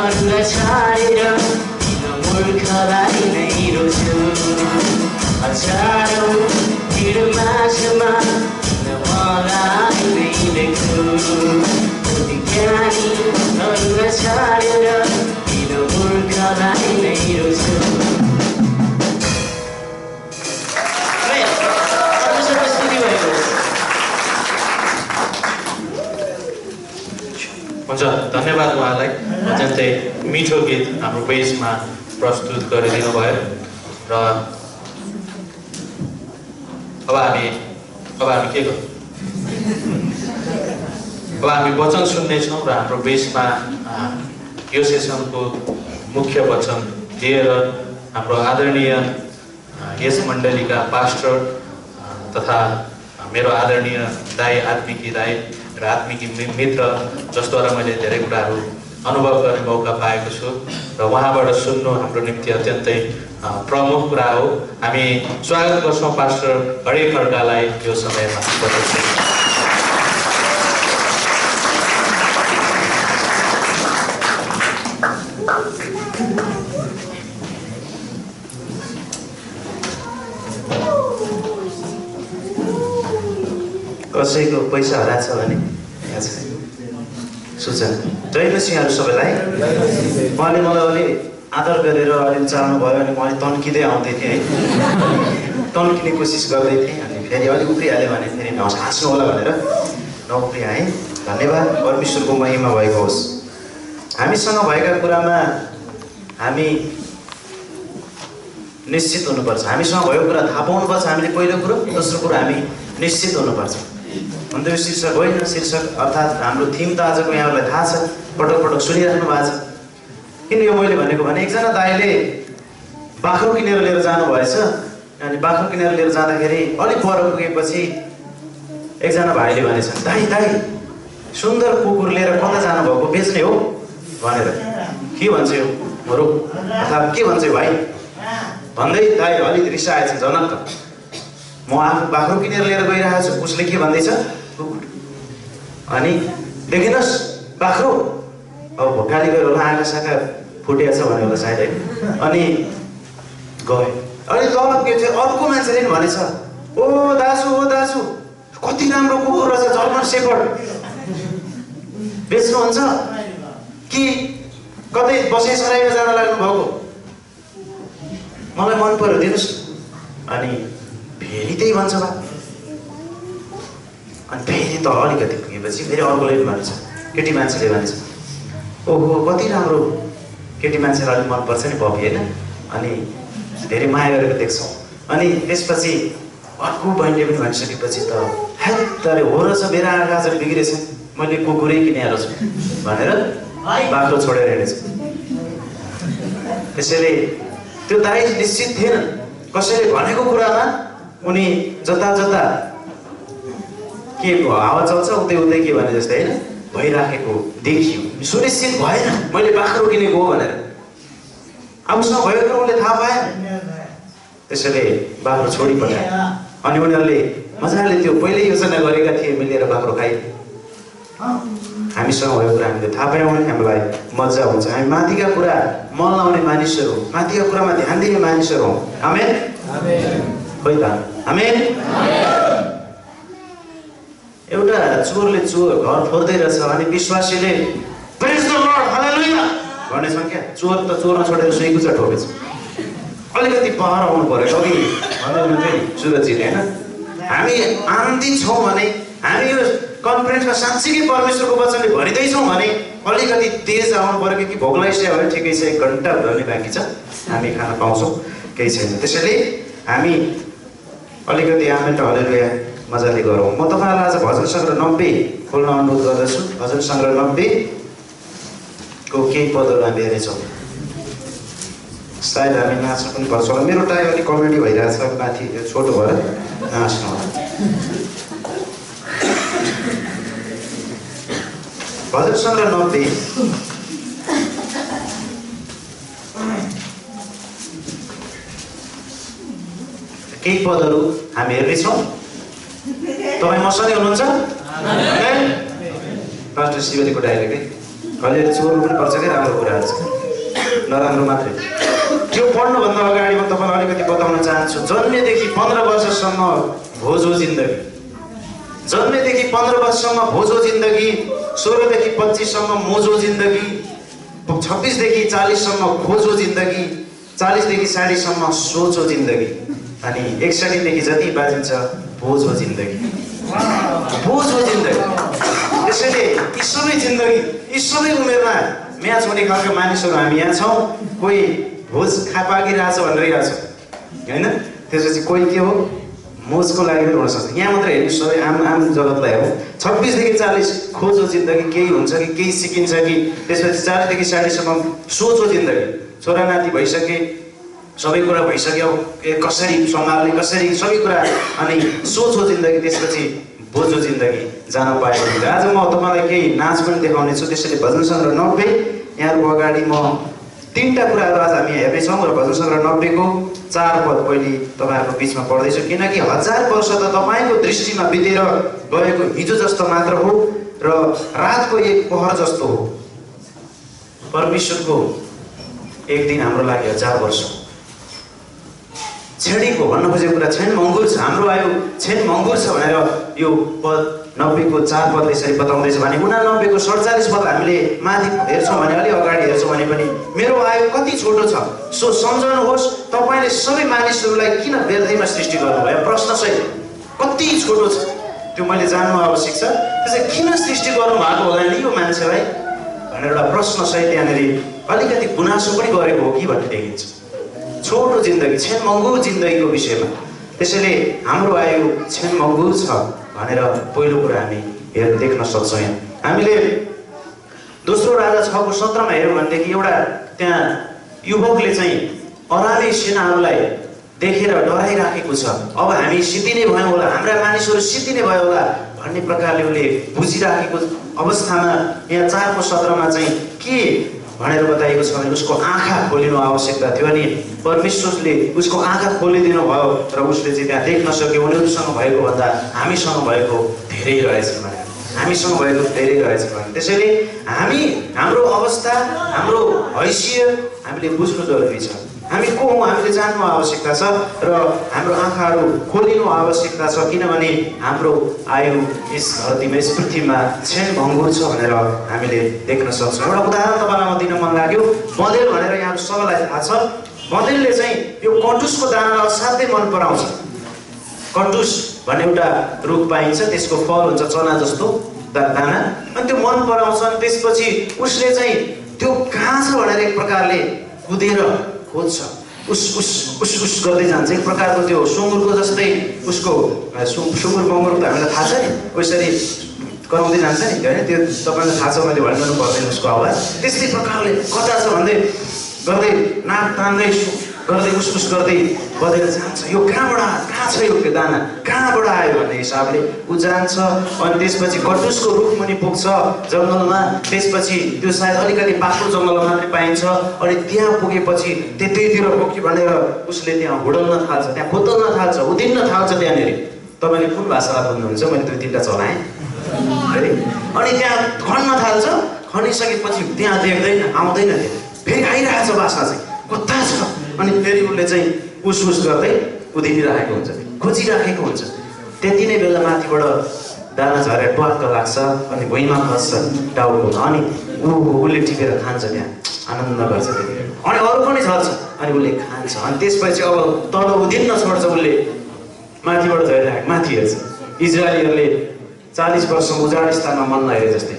अरूलाई छाडेर किन मूर्खलाई नै रोज्छु हजारौँ भिड माझमा किन मलाई नै देख्छु कति ज्ञानी अरूलाई छाडेर किन मूर्खलाई नै रोज्छु हुन्छ धन्यवाद उहाँलाई अत्यन्तै मिठो गीत हाम्रो बेसमा प्रस्तुत गरिदिनु भयो र अब हामी के गर्छौँ अब हामी वचन सुन्नेछौँ र हाम्रो बेसमा यो सेसनको मुख्य वचन दिएर हाम्रो आदरणीय यस मण्डलीका पास्टर तथा मेरो आदरणीय दाई आत्मिकी दाई र आत्मिकी मित्र जसद्वारा मैले धेरै कुराहरू अनुभव गर्ने मौका पाएको छु र उहाँबाट सुन्नु हाम्रो निम्ति अत्यन्तै प्रमुख कुरा हो। हामी स्वागत गर्छौँ पास्टर हरे खड्कालाई यो समयमा। कसैको पैसा हराएको छ भने सूचना जय मसीहहरू सबैलाई। उहाँले मलाई अलि आदर गरेर अलि चाल्नु भयो भने मैले तन्किँदै आउँदै थिएँ है, तन्किने कोसिस गर्दै थिएँ। अनि फेरि अलिक उफ्रिहाल्यो भने फेरि हाँस्नु होला भनेर नउफ्रिआएँ। धन्यवाद, परमेश्वरको महिमा भएको होस्। हामीसँग भएका कुरामा हामी निश्चित हुनुपर्छ। हामीसँग भएको कुरा थाहा पाउनुपर्छ हामीले पहिलो कुरो। दोस्रो कुरो हामी निश्चित हुनुपर्छ। अन्त यो शीर्षक होइन, शीर्षक अर्थात् हाम्रो थिम त आजको यहाँहरूलाई थाहा छ, पटक पटक सुनिराख्नु भएको छ। किन यो मैले भनेको भने एकजना दाइले बाख्रो किनेर लिएर जानुभएछ। अनि बाख्रो किनेर लिएर जाँदाखेरि अलिक पर पुगेपछि एकजना भाइले भनेछन्, दाइ दाइ सुन्दर कुकुर लिएर कता जानुभएको, बेच्ने हो भनेर। के भन्छ यो मरु अर्थात् के भन्छ भाइ भन्दै दाइ अलिक रिसाएछ जनक। म आफू बाख्रो किनेर लिएर गइरहेको छु, उसले के भन्दैछ कुकुर। अनि देखिनुहोस् बाख्रो, अब भोकाली गएर होला, आँखा साखा फुटेको छ भन्यो होला सायद है। अनि गयो। अनि तल के थियो, अर्को मान्छेले नि भनेछ, ओ दाजु कति राम्रो कुकुर रहेछ, जर्मन सेफर्ड, बेच्नुहुन्छ कि कतै बसाइ सराइमा जान लाग्नु भएको, मलाई मन पर्यो दिनुहोस्। अनि फेरि त्यही भन्छ बा। अनि फेरि त अलिकति पुगेपछि फेरि अर्कोले भन्छ, केटी मान्छेले भन्छ, ओहो कति राम्रो केटी मान्छेलाई अलिक मनपर्छ नि बबी होइन। अनि धेरै माया गरेको देख्छौँ। अनि त्यसपछि अर्को बहिनीले पनि भनिसकेपछि त हेत अरे हो रहेछ, मेरो आँखा आज बिग्रेछ, मैले कुकुरै किनेर छु भनेर बाख्रो छोडेर हिँडेछु। त्यसैले त्यो दाइ निश्चित थिएन, कसैले भनेको कुरामा उनी जता जता के हावा चल्छ उतै उतै के भने जस्तै होइन भइराखेको देखियो। सुनिश्चित भएन मैले बाख्रो किनेको हो भनेर। आफूसँग भएको कुरा उसले थाहा पाएन, त्यसैले बाख्रो छोडी पठाए। अनि उनीहरूले मजाले त्यो पहिल्यै योजना गरेका थिए मिलेर बाख्रो खाए। हामीसँग भएको कुरा हामीले थाहा पायौँ भने हामीलाई मजा हुन्छ। हामी माथिका कुरा मन लाउने मानिसहरू, माथिका कुरामा ध्यान दिने मानिसहरू हौँ। आमेन खोइ त आमेन। एउटा चोरले घर फोर्दै रहेछ अनि विश्वासीले प्रेज द लर्ड हालेलुया भनेछन् क्या। चोर त चोरमा छोडेर सुइकुचा ठोकेछ। अलिकति पहर आउनु पर्यो अघि भन्दै थिएँ सुरजीले होइन। हामी आनन्दित छौँ भने, हामी यो कन्फरेन्समा साँच्चीकै परमेश्वरको वचनले भरिँदैछौँ भने अलिकति तेज आउनु पर्यो कि भोक लागिसक्यो भने ठिकै छ, 1 घन्टा भने बाँकी छ, हामी खान पाउँछौँ, केही छैन। त्यसैले हामी अलिकति आमेन र हालेलुया मजाले गरौँ। म तपाईँहरूलाई आज भजन सङ्ग्रह 90 खोल्न अनुरोध गर्दछु। भजन सङ्ग्रह 90 को केही पदहरू हामी हेर्नेछौँ। सायद हामी नाच्नु पनि पर्छ होला। मेरो टाइम अलिक कमेडी भइरहेछ माथि, छोटो भएर नाच्नु होला। भजन सङ्ग्रह 90 केही पदहरू हामी हेर्नेछौँ। तपाईँ मसँगै हुनुहुन्छ? पास्टर शिवलीको डाइरेक्टै अहिले चोर्नु पनि पर्छ कि राम्रो कुराहरू छ नराम्रो मात्रै त्यो पढ्नुभन्दा अगाडि म तपाईँलाई अलिकति बताउन चाहन्छु जन्मेदेखि 15 वर्षसम्म भोजो जिन्दगी जन्मेदेखि 15 वर्षसम्म भोजो जिन्दगी 16 देखि 25 सम्म मोजो जिन्दगी 26 देखि 40 सम्म खोजो जिन्दगी 40 देखि 60 सम्म सोचो जिन्दगी अनि 61 देखि जति बाजिन्छ बोझो जिन्दगी बोझो जिन्दगी त्यसैले यी सबै जिन्दगी यी सबै उमेरमा म्याच हुने खालका मानिसहरू हामी यहाँ छौँ कोही भोज पाकिरहेछ भनिरहेछ होइन त्यसपछि कोही के हो मोजको लागि पनि हुनसक्छ यहाँ मात्रै हेर्नु सबै आम जगतलाई हो 26 देखि 40 खोजो जिन्दगी केही हुन्छ कि केही सिकिन्छ कि त्यसपछि 40 देखि 60 सम्म सोचो जिन्दगी छोरा नाति भइसके सबै कुरा भइसक्यो कसरी सम्हाल्ने कसरी सबै कुरा अनि सोचो जिन्दगी त्यसपछि बोझो जिन्दगी जान पाएको हुन्छ आज म तपाईँलाई केही नाच पनि देखाउने छु त्यसैले भजन सङ्ग्रह 90 यहाँहरूको अगाडि म 3टा कुराहरू आज हामी हेर्नेछौँ र भजन सङ्ग्रह 90 को 4 पद पहिले तपाईँहरूको बिचमा पढ्दैछु किनकि 1000 वर्ष त तपाईँको दृष्टिमा बितेर गएको हिजो जस्तो मात्र हो र रातको एक पहर जस्तो हो परमेश्वरको एक दिन हाम्रो लागि 1000 वर्ष छेडीको भन्न खोजेको कुरा छेन मङ्गुर छ हाम्रो आयु छेन मङ्गुर छ भनेर यो पद 90 को 4 पदले यसरी बताउँदैछ भने 89 को 47 पद हामीले माथि हेर्छौँ भने अलि अगाडि हेर्छौँ भने पनि मेरो आयु कति छोटो छ सो सम्झनुहोस् तपाईँले सबै मानिसहरूलाई किन व्यर्थैमा सृष्टि गर्नुभयो प्रश्न सहित कति छोटो छ त्यो मैले जान्नु आवश्यक छ त्यसै किन सृष्टि गर्नुभएको होला नि यो मान्छेलाई भनेर एउटा प्रश्न सहित यहाँनिर अलिकति गुनासो पनि गरेको हो कि भन्ने देखिन्छ छोटो जिन्दगी छेन मङ्गुर जिन्दगीको विषयमा त्यसैले हाम्रो आयु छेन मङ्गुर छ भनेर पहिलो कुरा हामी देख्न सक्छौँ यहाँ हामीले दोस्रो राजा 6 को 17 मा हेऱ्यौँ भनेदेखि एउटा त्यहाँ युवकले चाहिँ अराबी सेनाहरूलाई देखेर डराइराखेको छ अब हामी सिद्धिने भयौँ होला हाम्रा मानिसहरू सिद्धिने भयो होला भन्ने प्रकारले उसले बुझिराखेको अवस्थामा यहाँ 4 को 17 मा चाहिँ के भनेर बताइएको छ भने उसको आँखा खोलिनु आवश्यकता थियो अनि परमेश्वरले उसको आँखा खोलिदिनु भयो र उसले चाहिँ त्यहाँ देख्न सक्यो उनीहरूसँग भएको भन्दा हामीसँग भएको धेरै रहेछ भने हामीसँग भएको धेरै रहेछ भने त्यसैले हाम्रो अवस्था हाम्रो हैसियत हामीले बुझ्नु जरुरी छ हामी को हौँ हामीले जान्नु आवश्यकता छ र हाम्रो आँखाहरू खोलिनु आवश्यकता छ किनभने हाम्रो आयु यस धरतीमा यस पृथ्वीमा छेन भङ्गुर छ भनेर हामीले देख्न सक्छौँ एउटा उदाहरण तपाईँलाई म दिन मन लाग्यो बँदेल भनेर यहाँ सबैलाई थाहा छ बँदेलले चाहिँ यो कटुसको दानालाई असाध्यै मन पराउँछ कटुस भन्ने एउटा रुख पाइन्छ त्यसको फल हुन्छ चना जस्तो दाना अनि त्यो मन पराउँछ अनि त्यसपछि उसले चाहिँ त्यो कहाँ छ भनेर एक प्रकारले कुदेर खोज्छ उस गर्दै जान्छ एक प्रकारको त्यो सुँगुरको जस्तै उसको सुँगुर मङ्गुर त हामीलाई थाहा छ नि उसरी कराउँदै जान्छ नि होइन त्यो तपाईँलाई थाहा छ मैले भनिदिनु पर्दैन उसको आवाज त्यस्तै प्रकारले कता छ भन्दै गर्दै नाक तान्दै गर्दै उस गर्दै बदेर जान्छ यो कहाँ छ यो दाना कहाँबाट आयो भन्ने हिसाबले ऊ जान्छ अनि त्यसपछि कटुसको रुख मुनि पुग्छ जङ्गलमा त्यसपछि त्यो सायद अलिकति बाक्लो जङ्गलमा मात्रै पाइन्छ अनि त्यहाँ पुगेपछि त्यतैतिर पुग्यो भनेर उसले त्यहाँ हुडल्न थाल्छ त्यहाँ खोतल्न थाल्छ उधिन्न थाल्छ त्यहाँनिर तपाईँले कुन भाषालाई बुझ्नुहुन्छ मैले 2-3टा चलाएँ है अनि त्यहाँ खन्न थाल्छ खनिसकेपछि त्यहाँ देख्दैन आउँदैन त्यहाँ फेरि आइरहेछ बासना चाहिँ कता छ अनि फेरि उसले चाहिँ उस गर्दै उधिनिराखेको हुन्छ खोजिराखेको हुन्छ त्यति नै बेला माथिबाट दाना झरेर ट्वाक्क लाग्छ अनि भुइँमा खस्छ टाउको अनि उसले टिपेर खान्छ त्यहाँ आनन्द गर्छ त्यति अनि अरू पनि झर्छ अनि उसले खान्छ अनि त्यसपछि अब तल उधिन्न छोड्छ उसले माथिबाट झरिराखेको माथि हेर्छ इजरायलीहरूले 40 वर्ष उजाड स्थानमा मन नहेरे जस्तै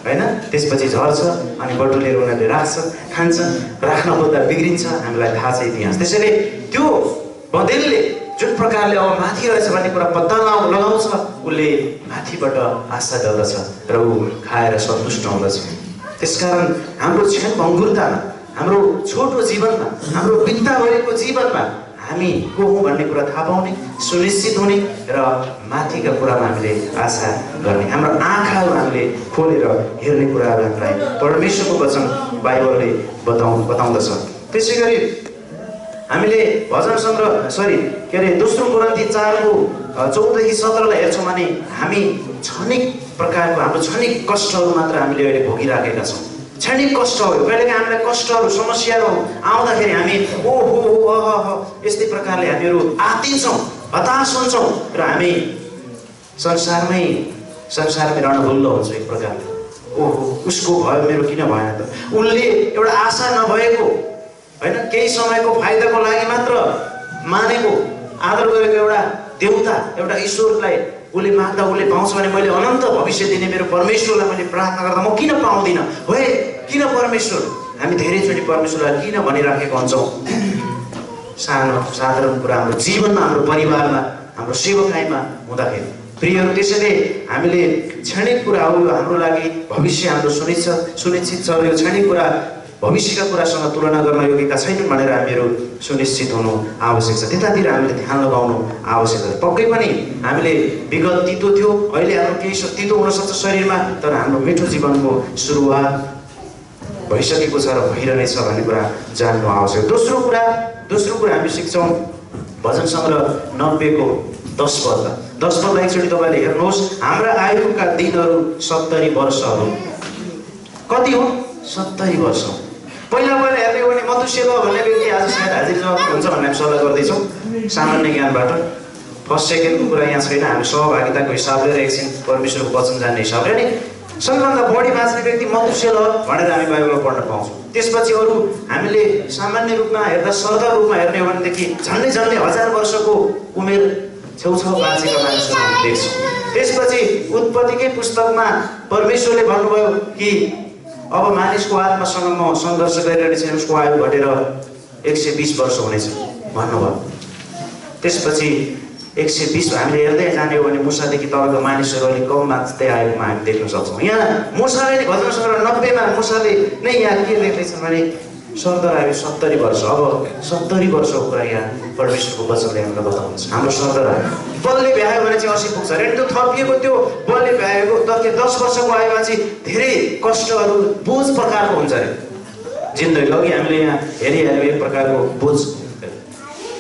होइन त्यसपछि झर्छ अनि बटुलेर उनीहरूले राख्छ खान्छ राख्न खोज्दा बिग्रिन्छ हामीलाई थाहा छ इतिहास त्यसैले त्यो बँदेलले जुन प्रकारले अब माथि रहेछ भन्ने कुरा पत्ता लगाउँछ उसले माथिबाट आशा गर्दछ र ऊ खाएर सन्तुष्ट हुँदछ त्यसकारण हाम्रो क्षण भङ्गुरतामा हाम्रो छोटो जीवनमा हाम्रो बित्ताभरिको जीवनमा हामी को हौँ भन्ने कुरा थाहा पाउने सुनिश्चित हुने र माथिका कुरामा हामीले आशा गर्ने हाम्रो आँखाहरू हामीले खोलेर हेर्ने कुराहरू हामीलाई परमेश्वरको वचन बाइबलले बताउँदछ त्यसै गरी हामीले भजन सङ्ग्रह दोस्रो कोरिन्थी 4 को 14 देखि 17 लाई हेर्छौँ भने हामी क्षणिक प्रकारको हाम्रो क्षणिक कष्टहरू मात्र हामीले अहिले भोगिराखेका छौँ क्षणिक कष्टहरू कहिलेकाहीँ हामीलाई कष्टहरू समस्याहरू आउँदाखेरि हामी यस्तै प्रकारले हामीहरू आत्तिन्छौँ, हताश हुन्छौँ र हामी संसारमै रणभुल्लो हुन्छौँ एक प्रकारले। उसको भयो मेरो किन भएन त? उनले एउटा आशा नभएको होइन, केही समयको फाइदाको लागि मात्र मानेको आदर गरेको एउटा देवता, एउटा ईश्वरलाई उसले माग्दा उसले पाउँछ भने मैले अनन्त भविष्य दिने मेरो परमेश्वरलाई मैले प्रार्थना गर्दा म किन पाउँदिनँ? हे किन परमेश्वर? हामी धेरैचोटि परमेश्वरलाई किन भनिराखेको हुन्छौँ? सानो साधारण कुरा हाम्रो जीवनमा, हाम्रो परिवारमा, हाम्रो सेवकाईमा हुँदाखेरि प्रियहरू, त्यसैले हामीले क्षणिक कुराहरू हाम्रो लागि भविष्य हाम्रो सुनिश्चित छ। यो क्षणिक कुरा भविष्यका कुरासँग तुलना गर्न योग्यका छैनन् भनेर हामीहरू सुनिश्चित हुनु आवश्यक छ। त्यतातिर हामीले ध्यान लगाउनु आवश्यक छ। पक्कै पनि हामीले विगत तितो थियो, अहिले हाम्रो केही तितो हुनसक्छ शरीरमा, तर हाम्रो मिठो जीवनको सुरुवात भइसकेको छ र भइरहनेछ भन्ने कुरा जान्नु आवश्यक। दोस्रो कुरा हामी सिक्छौँ भजन सङ्ग्रह 90 को 10 पद। 10 पदलाई एकचोटि तपाईँले हेर्नुहोस्। हाम्रा आयुका दिनहरू 70 वर्षहरू। कति हो? 70 वर्ष। पहिला हेर्ने हो भने मधुसेवा भन्ने व्यक्ति आज सायद हाजिर जवाब हुन्छ भन्ने हामी सल्लाह गर्दैछौँ सामान्य ज्ञानबाट। फर्स्ट सेकेन्डको कुरा यहाँ छैन, हामी सहभागिताको हिसाबले र एकछिन परमेश्वरको वचन जान्ने हिसाबले अनि सबैभन्दा बढी बाँच्ने व्यक्ति मधुसेवा भनेर हामी बाइबलमा पढ्न पाउँछौँ। त्यसपछि अरू हामीले सामान्य रूपमा हेर्दा सरदर रूपमा हेर्ने हो भनेदेखि झन्डै 1000 वर्षको उमेर छेउछाउ बाँचेका मानिसहरू हामी देख्छौँ। त्यसपछि उत्पत्तिकै पुस्तकमा परमेश्वरले भन्नुभयो कि अब मानिसको आत्मासँग म सङ्घर्ष गरिरहेको छैन, उसको आयु घटेर 120 वर्ष हुनेछ भन्नुभयो। त्यसपछि 120 हामीले हेर्दै जाने हो भने मुसादेखि तलको मानिसहरू अलिक कम बाँच्दै आएकोमा हामी देख्न सक्छौँ। यहाँ मुसाले भजन सङ्ग्रह 90 मा मुसाले नै यहाँ के लेख्दैछन् भने सरदर आयु 70 वर्ष। अब 70 वर्षको कुरा यहाँ परमेश्वरको वचनले हामीलाई बताउँछ। हाम्रो सरदर आयु बलले भ्यायो भने चाहिँ 80 पुग्छ। रेन्ट थपिएको त्यो बलले भ्याएको 10 वर्षको आयुमा चाहिँ धेरै कष्टहरू बोझ प्रकारको हुन्छ अरे जिन्दगी। अघि हामीले यहाँ हेरिहाल्यौँ एक प्रकारको बोझ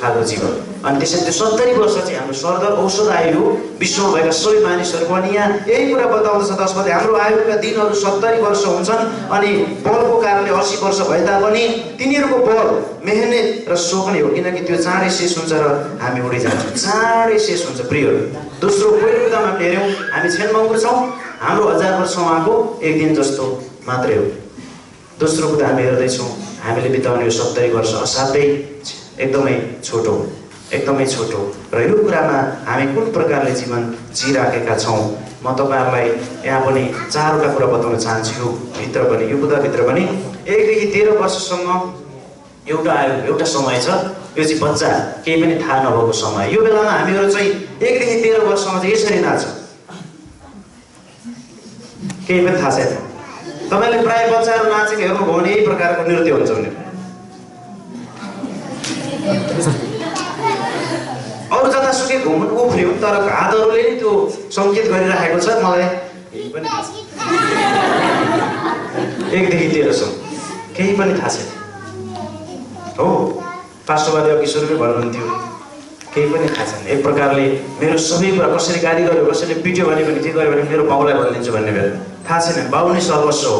खालको जीवन। अनि त्यसरी त्यो 70 वर्ष चाहिँ हाम्रो सरदर औषध आयु हो विश्वमा भएका सबै मानिसहरूको। अनि यहाँ यही कुरा बताउँदछ 10 पद, हाम्रो आयुका दिनहरू 70 वर्ष हुन्छन् अनि बलको कारणले 80 वर्ष भए तापनि तिनीहरूको बल मेहनत र सोख नै हो, किनकि त्यो चाँडै शेष हुन्छ र हामी उडी जान्छौँ। चाँडै शेष हुन्छ प्रियहरू। दोस्रो पहिलो कुरामा हामीले हेऱ्यौँ, हामी क्षणभङ्गुर छौँ, हाम्रो 1000 वर्ष उहाँको एक दिन जस्तो मात्रै हो। दोस्रो कुरा हामी हेर्दैछौँ, हामीले बिताउने यो 70 वर्ष असाध्यै एकदमै छोटो र यो कुरामा हामी कुन प्रकारले जीवन जिराखेका छौँ। म तपाईँहरूलाई यहाँ पनि 4वटा कुरा बताउन चाहन्छु। यो भित्र पनि, यो बुदाभित्र पनि 1 देखि 13 वर्षसम्म एउटा आयु, एउटा समय छ। यो चाहिँ बच्चा केही पनि थाहा नभएको समय। यो बेलामा हामीहरू चाहिँ 1 देखि 13 वर्षमा चाहिँ यसरी नाच्छौँ, केही पनि थाहा छैन। तपाईँले प्रायः बच्चाहरू नाचेको हेर्नुभयो भने यही प्रकारको नृत्य हुन्छ भने अरू जतासुकै घुम्नु उफ्रियो, तर हातहरूले नि त्यो सङ्केत गरिराखेको छ मलाई पनि 1 देखि 13 सम्म केही पनि थाहा छैन हो। पास्टरबाले अघि सुरुमै भन्नुहुन्थ्यो केही पनि थाहा छैन। एक प्रकारले मेरो सबै कुरा कसरी गाली गर्यो, कसैले पिट्यो भने पनि के गर्यो भने मेरो बाउलाई भनिदिन्छु भन्ने बेला थाहा छैन। बाउ नै सर्वस्व हो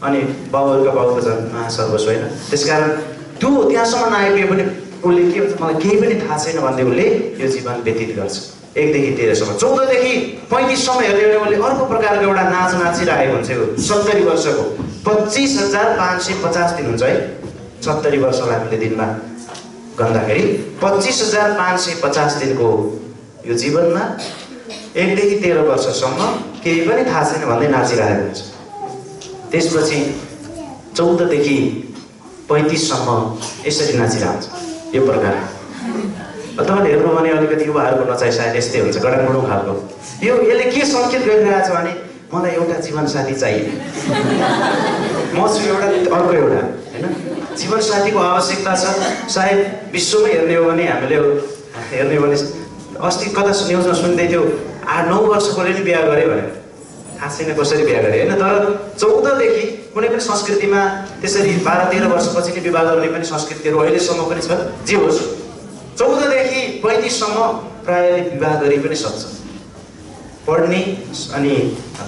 अनि बाउहरूका बाउ त झन् महासर्वस्व होइन। त्यसकारण त्यो त्यहाँसम्म नआइपुग्यो भने उसले के भन्छ मलाई केही पनि थाहा छैन भन्दै उसले यो जीवन व्यतीत गर्छ। 1 देखि 13 सम्म। 14 देखि 35 सम्म हेर्ने भने उसले अर्को प्रकारको एउटा नाच नाचिरहेको हुन्छ। यो 70 वर्षको 25,550 दिन हुन्छ है। 70 वर्षलाई हामीले दिनमा गर्दाखेरि 25,550 दिनको यो जीवनमा 1 देखि 13 वर्षसम्म केही पनि थाहा छैन भन्दै नाचिरहेको हुन्छ। त्यसपछि 14 देखि 35 सम्म यसरी नाचिरहेको हुन्छ यो प्रकार। तपाईँले हेर्नु भने अलिकति युवाहरूको नचाइ सायद यस्तै हुन्छ, गडङगडुङ खालको। यसले के सङ्केत गरिरहेको छ भने मलाई एउटा जीवनसाथी चाहियो, म छु एउटा अर्को एउटा होइन। जीवनसाथीको आवश्यकता छ। सायद विश्वमै हेर्ने हो भने हामीले हेर्ने हो भने अस्ति कता न्युजमा सुन्दै थियो 8-9 वर्षकोले नि बिहा गरे भने थाहा छैन कसरी बिहा गरे होइन। तर 14 देखि कुनै पनि संस्कृतिमा त्यसरी 12-13 वर्षपछि नै विवाह गर्ने पनि संस्कृतिहरू अहिलेसम्म पनि छ। जे होस् 14 देखि 35 सम्म प्रायःले विवाह गरि पनि सक्छ। पढ्ने अनि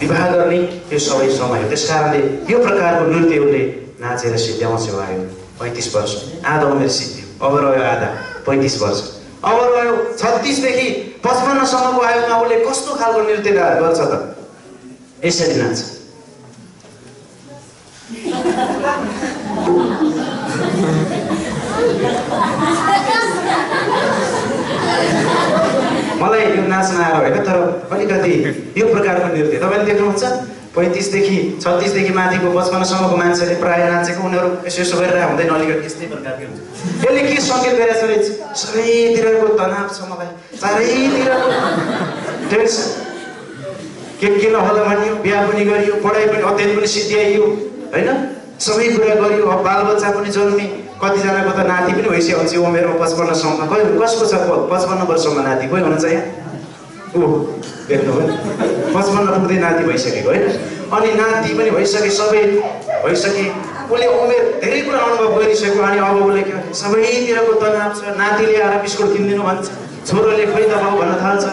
विवाह गर्ने यो सबै समय हो। त्यस कारणले यो प्रकारको नृत्य उसले नाचेर सिद्ध्याउँछ आयो 35 वर्ष, आधा उमेर सिद्धियो। अब रह्यो आधा 35 वर्ष, अब रह्यो 36 देखि 55 सम्मको आयुमा उसले कस्तो खालको नृत्य गर्छ त? यसरी नाच्छ। मलाई यो नाच्न आएर होइन, तर अलिकति यो प्रकारको नृत्य तपाईँले देख्नुहुन्छ 35 देखि 36 देखि माथिको 55 सम्मको मान्छेले प्रायः नाचेको उनीहरू यसो यसो गरेर हुँदैन, अलिकति यस्तै प्रकारको हुन्छ। यसले के सङ्केत गरेछ भने सबैतिरको तनाव छ, मलाई चारैतिरको टेन्सन, के नहोला भनियो, बिहा पनि गरियो, पढाइ पनि अध्ययन पनि सिद्ध्याइयो होइन, सबै कुरा गरियो, अब बालबच्चा पनि जन्मे, कतिजनाको त नाति पनि भइसक्यो अल्छी उमेरमा 55 सम्म। कोही कसको छ 55 वर्षमा नाति? कोही हुनुहुन्छ यहाँ? ऊ देख्नुभयो 55 पुग्दै नाति भइसकेको होइन। अनि नाति पनि भइसके, सबै भइसके, उसले उमेर धेरै कुरा अनुभव गरिसक्यो। अनि अब उसले के भन्छ, सबैतिरको तनाव छ। नातिले आएर बिस्कुट किनिदिनु भन्छ, छोरोले खोइ दबाउ भन्न थाल्छ,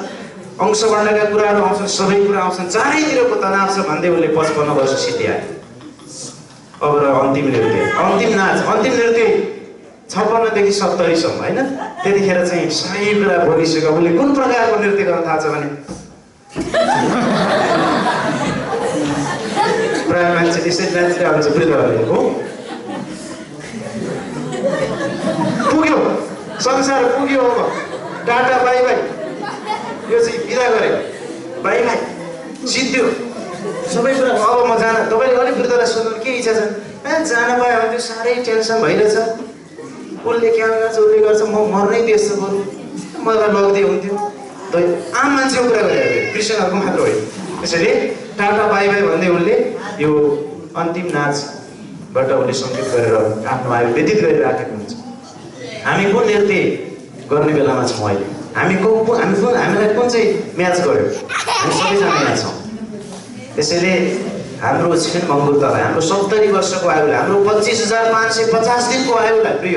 अंशवर्णका कुराहरू आउँछन्, सबै कुरा आउँछन्, चारैतिरको तनाव छ भन्दै उसले 55 वर्ष सिद्ध्यायो। अब र अन्तिम नृत्य, अन्तिम नाच, अन्तिम नृत्य 56 देखि 70 सम्म होइन। त्यतिखेर चाहिँ सबै कुरा भोगिसक्यो। उसले कुन प्रकारको नृत्य गर्न थाल्छ भने प्रायः मान्छे त्यसरी नाचिरहेको हुन्छ वृद्धहरूले हो। पुग्यो, संसार पुग्यो, अब टाटा बाई बाई, यो चाहिँ बिदा गरे, बाई बाई सिद्धियो सबै कुरा। अब म जान, तपाईँले अलिक वृद्धलाई सोध्नु के इच्छा छ? जान पायो भने त्यो साह्रै टेन्सन भइरहेछ, उसले क्या गर्छ उसले गर्छ, म मर्नै त्यस्तो बरु मलाई लग्दै हुन्थ्यो। आम मान्छेको कुरा गरेको थियो, क्रिस्चियनहरूको मात्र होइन। त्यसैले टाटा बाई बाई भन्दै उसले यो अन्तिम नाचबाट उसले सङ्केत गरेर आफ्नो आयु व्यतीत गरिराखेको हुन्छ। हामी कुन नृत्य गर्ने बेलामा छौँ अहिले? हामीलाई कुन चाहिँ म्याच गर्यो? हामी सबैजना यहाँ छौँ। त्यसैले हाम्रो छिन मङ्गुर्तालाई, हाम्रो 70 वर्षको आयुलाई, हाम्रो 25,550 दिनको आयुलाई प्रिय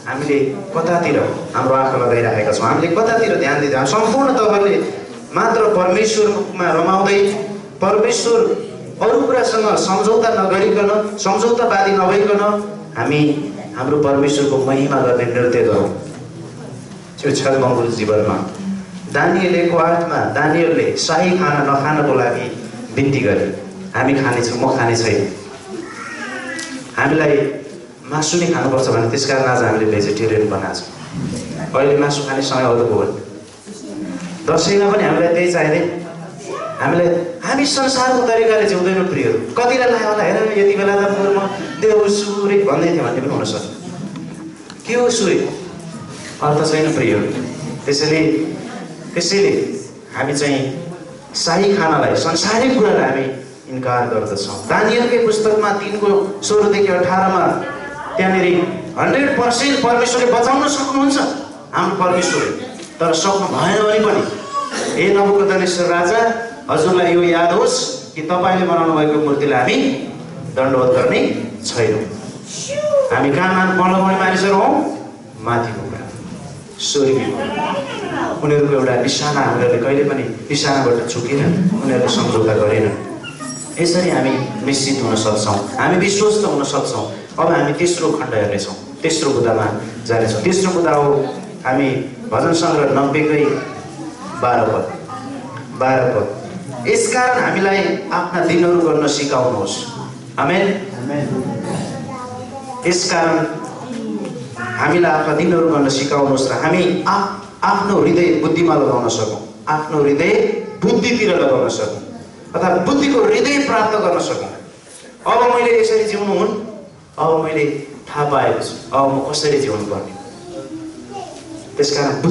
हामीले कतातिर हाम्रो आँखा लगाइराखेका छौँ? हामीले कतातिर ध्यान दिँदा? सम्पूर्ण तपाईँले मात्र परमेश्वरमा रमाउँदै, परमेश्वर अरू कुरासँग सम्झौता नगरिकन, सम्झौतावादी नभइकन हामी हाम्रो परमेश्वरको महिमा गर्ने नृत्य गरौँ। त्यो छ मङ्गुर जीवनमा। दानिएलको 8मा दानिएलले शाही खाना नखानको लागि बिन्ती गरे, हामी खानेछौँ, म खाने छैन, हामीलाई मासु नै खानुपर्छ भने त्यस कारण आज हामीले भेजिटेरियन बनाएको छौँ। अहिले मासु खाने समय अरूको हो। दसैँमा पनि हामीलाई त्यही चाहिँदैन। हामी संसारको तरिकाले जिउँदैनौँ प्रियहरू। कतिलाई लाग्यो होला, हेर यति बेला त म देव सूर्य भन्दै थिएँ भन्ने पनि हुनसक्छ। के हो सूर्य? अर्थ छैन प्रियहरू। त्यसैले हामी चाहिँ शाही खानालाई, संसारिक कुरालाई हामी इन्कार गर्दछौँ। दानिएलकै पुस्तकमा 3:16 देखि 18मा त्यहाँनिर 100% परमेश्वरले बचाउन सक्नुहुन्छ हाम्रो परमेश्वरले, तर सक्नु भएन भने पनि हे नबुकदनेश्वर राजा, हजुरलाई यो याद होस् कि तपाईँले बनाउनु भएको मूर्तिलाई हामी दण्डवत गर्ने छैनौँ। हामी कहाँ मर्ने मानिसहरू हौँ? माथिको कुरा, स्वर्गीय। उनीहरूको एउटा निशाना, उनीहरूले कहिले पनि निशानाबाट चुकेन, उनीहरूले सम्झौता गरेनन्। यसरी हामी निश्चित हुन सक्छौँ, हामी विश्वस्त हुन सक्छौँ। अब हामी तेस्रो खण्ड हेर्नेछौँ, तेस्रो बुदामा जानेछौँ। तेस्रो बुदा हो हामी भजन सङ्ग्रह 90कै 12 पद। यसकारण हामीलाई आफ्ना दिनहरू गर्न सिकाउनुहोस्। आमेन। यसकारण हामीलाई आफ्ना दिनहरू गर्न सिकाउनुहोस् र हामी आफ्नो हृदय बुद्धिमा लगाउन सकौँ, आफ्नो हृदय बुद्धितिर लगाउन सकौँ, अथवा बुद्धिको हृदय प्राप्त गर्न सकौँ। अब मैले यसरी जिउनु हुन्, अब मैले थाहा पाएको छु अब म कसरी जिउनु पर्ने। त्यसकारण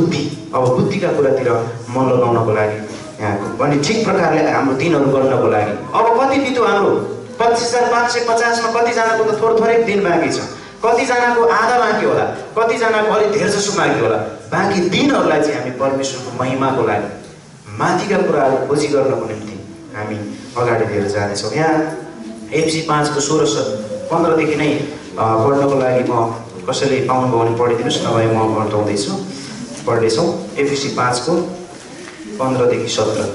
अब बुद्धिका कुरातिर मन लगाउनको लागि यहाँको अनि ठिक प्रकारले हाम्रो दिनहरू गर्नको लागि। अब कति बित्यो हाम्रो 25,550मा कतिजनाको त थोरै दिन बाँकी छ, कतिजनाको आधा बाँकी होला, कतिजनाको अलिक धेर जसो बाँकी होला। बाँकी दिनहरूलाई चाहिँ हामी परमेश्वरको महिमाको लागि, माथिका कुराहरू खोजी गर्नको निम्ति हामी अगाडि लिएर जानेछौँ। यहाँ एफसी 5:16-15 देखि नै पढ्नको लागि म कसैले पाउनुभयो भने पढिदिनुहोस्, नभए म पढ्दैछु। पढ्नेछौँ एफसी 5:15 देखि 17।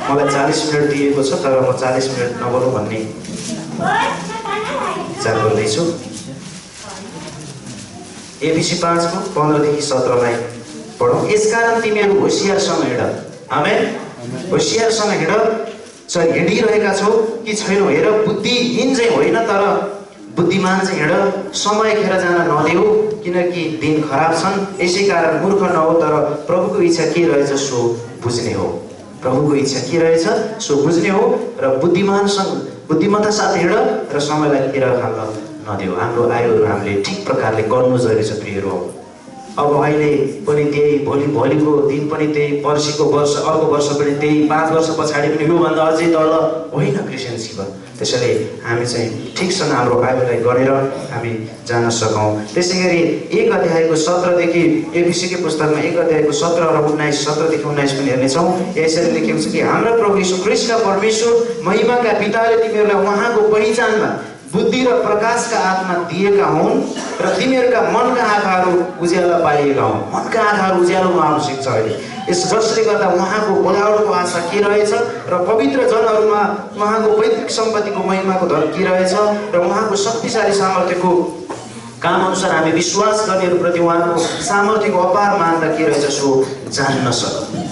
मलाई 40 मिनट दिएको छ तर म 40 मिनट नबोलौँ भन्ने विचार गर्दैछु। एफिसी 5 को 15 देखि 17 लाई पढौँ। यसकारण तिमीहरू होशियारसँग हिँड। आमेन। होशियारसँग हिँड। हिँडिरहेका छौ कि छैनौ हेर, बुद्धिहीन चाहिँ होइन तर बुद्धिमान चाहिँ हिँड। समय खेर जान नदेऊ किनकि दिन खराब छन्। यसै कारण मूर्ख नहो तर प्रभुको इच्छा के रहेछ सो बुझ्ने हो। प्रभुको इच्छा के रहेछ सो बुझ्ने हो र बुद्धिमत्ता साथ हिँड र समयलाई खेर खान नदेऊ। हाम्रो आयुहरू हामीले ठिक प्रकारले गर्नु जरुरी छ प्रियहरू। अब अहिले पनि त्यही, भोलिको दिन पनि त्यही, पर्सिको वर्ष, अर्को वर्ष पनि त्यही, 5 वर्ष पछाडि पनि योभन्दा अझै तल होइन क्रिस्चियन जीवन। त्यसैले हामी चाहिँ ठिकसँग हाम्रो आयुलाई गरेर हामी जान सकौँ। त्यसै गरी 1 अध्यायको 17 देखि एफिसीको पुस्तकमा 1 अध्यायको 17 र 19, 17 देखि 19 पनि हेर्नेछौँ। यसरी लेखेको छ कि हाम्रो प्रभु यीशु ख्रीष्टका परमेश्वर महिमाका पिताले तिमीहरूलाई उहाँको पहिचानमा बुद्धि र प्रकाशका आत्मा दिएका हुन् र तिमीहरूका मनका आँखाहरू उज्यालो पारिएका हुन्। मनका आँखाहरू उज्यालोमा आवश्यक छ अहिले। जसले गर्दा उहाँको बोलावटको आशा के रहेछ र पवित्र जनहरूमा उहाँको पैतृक सम्पत्तिको महिमाको धन के रहेछ र उहाँको शक्तिशाली सामर्थ्यको काम अनुसार हामी विश्वास गर्नेहरूप्रति उहाँको सामर्थ्यको अपार महानता के रहेछ सो जान्न सकौँ।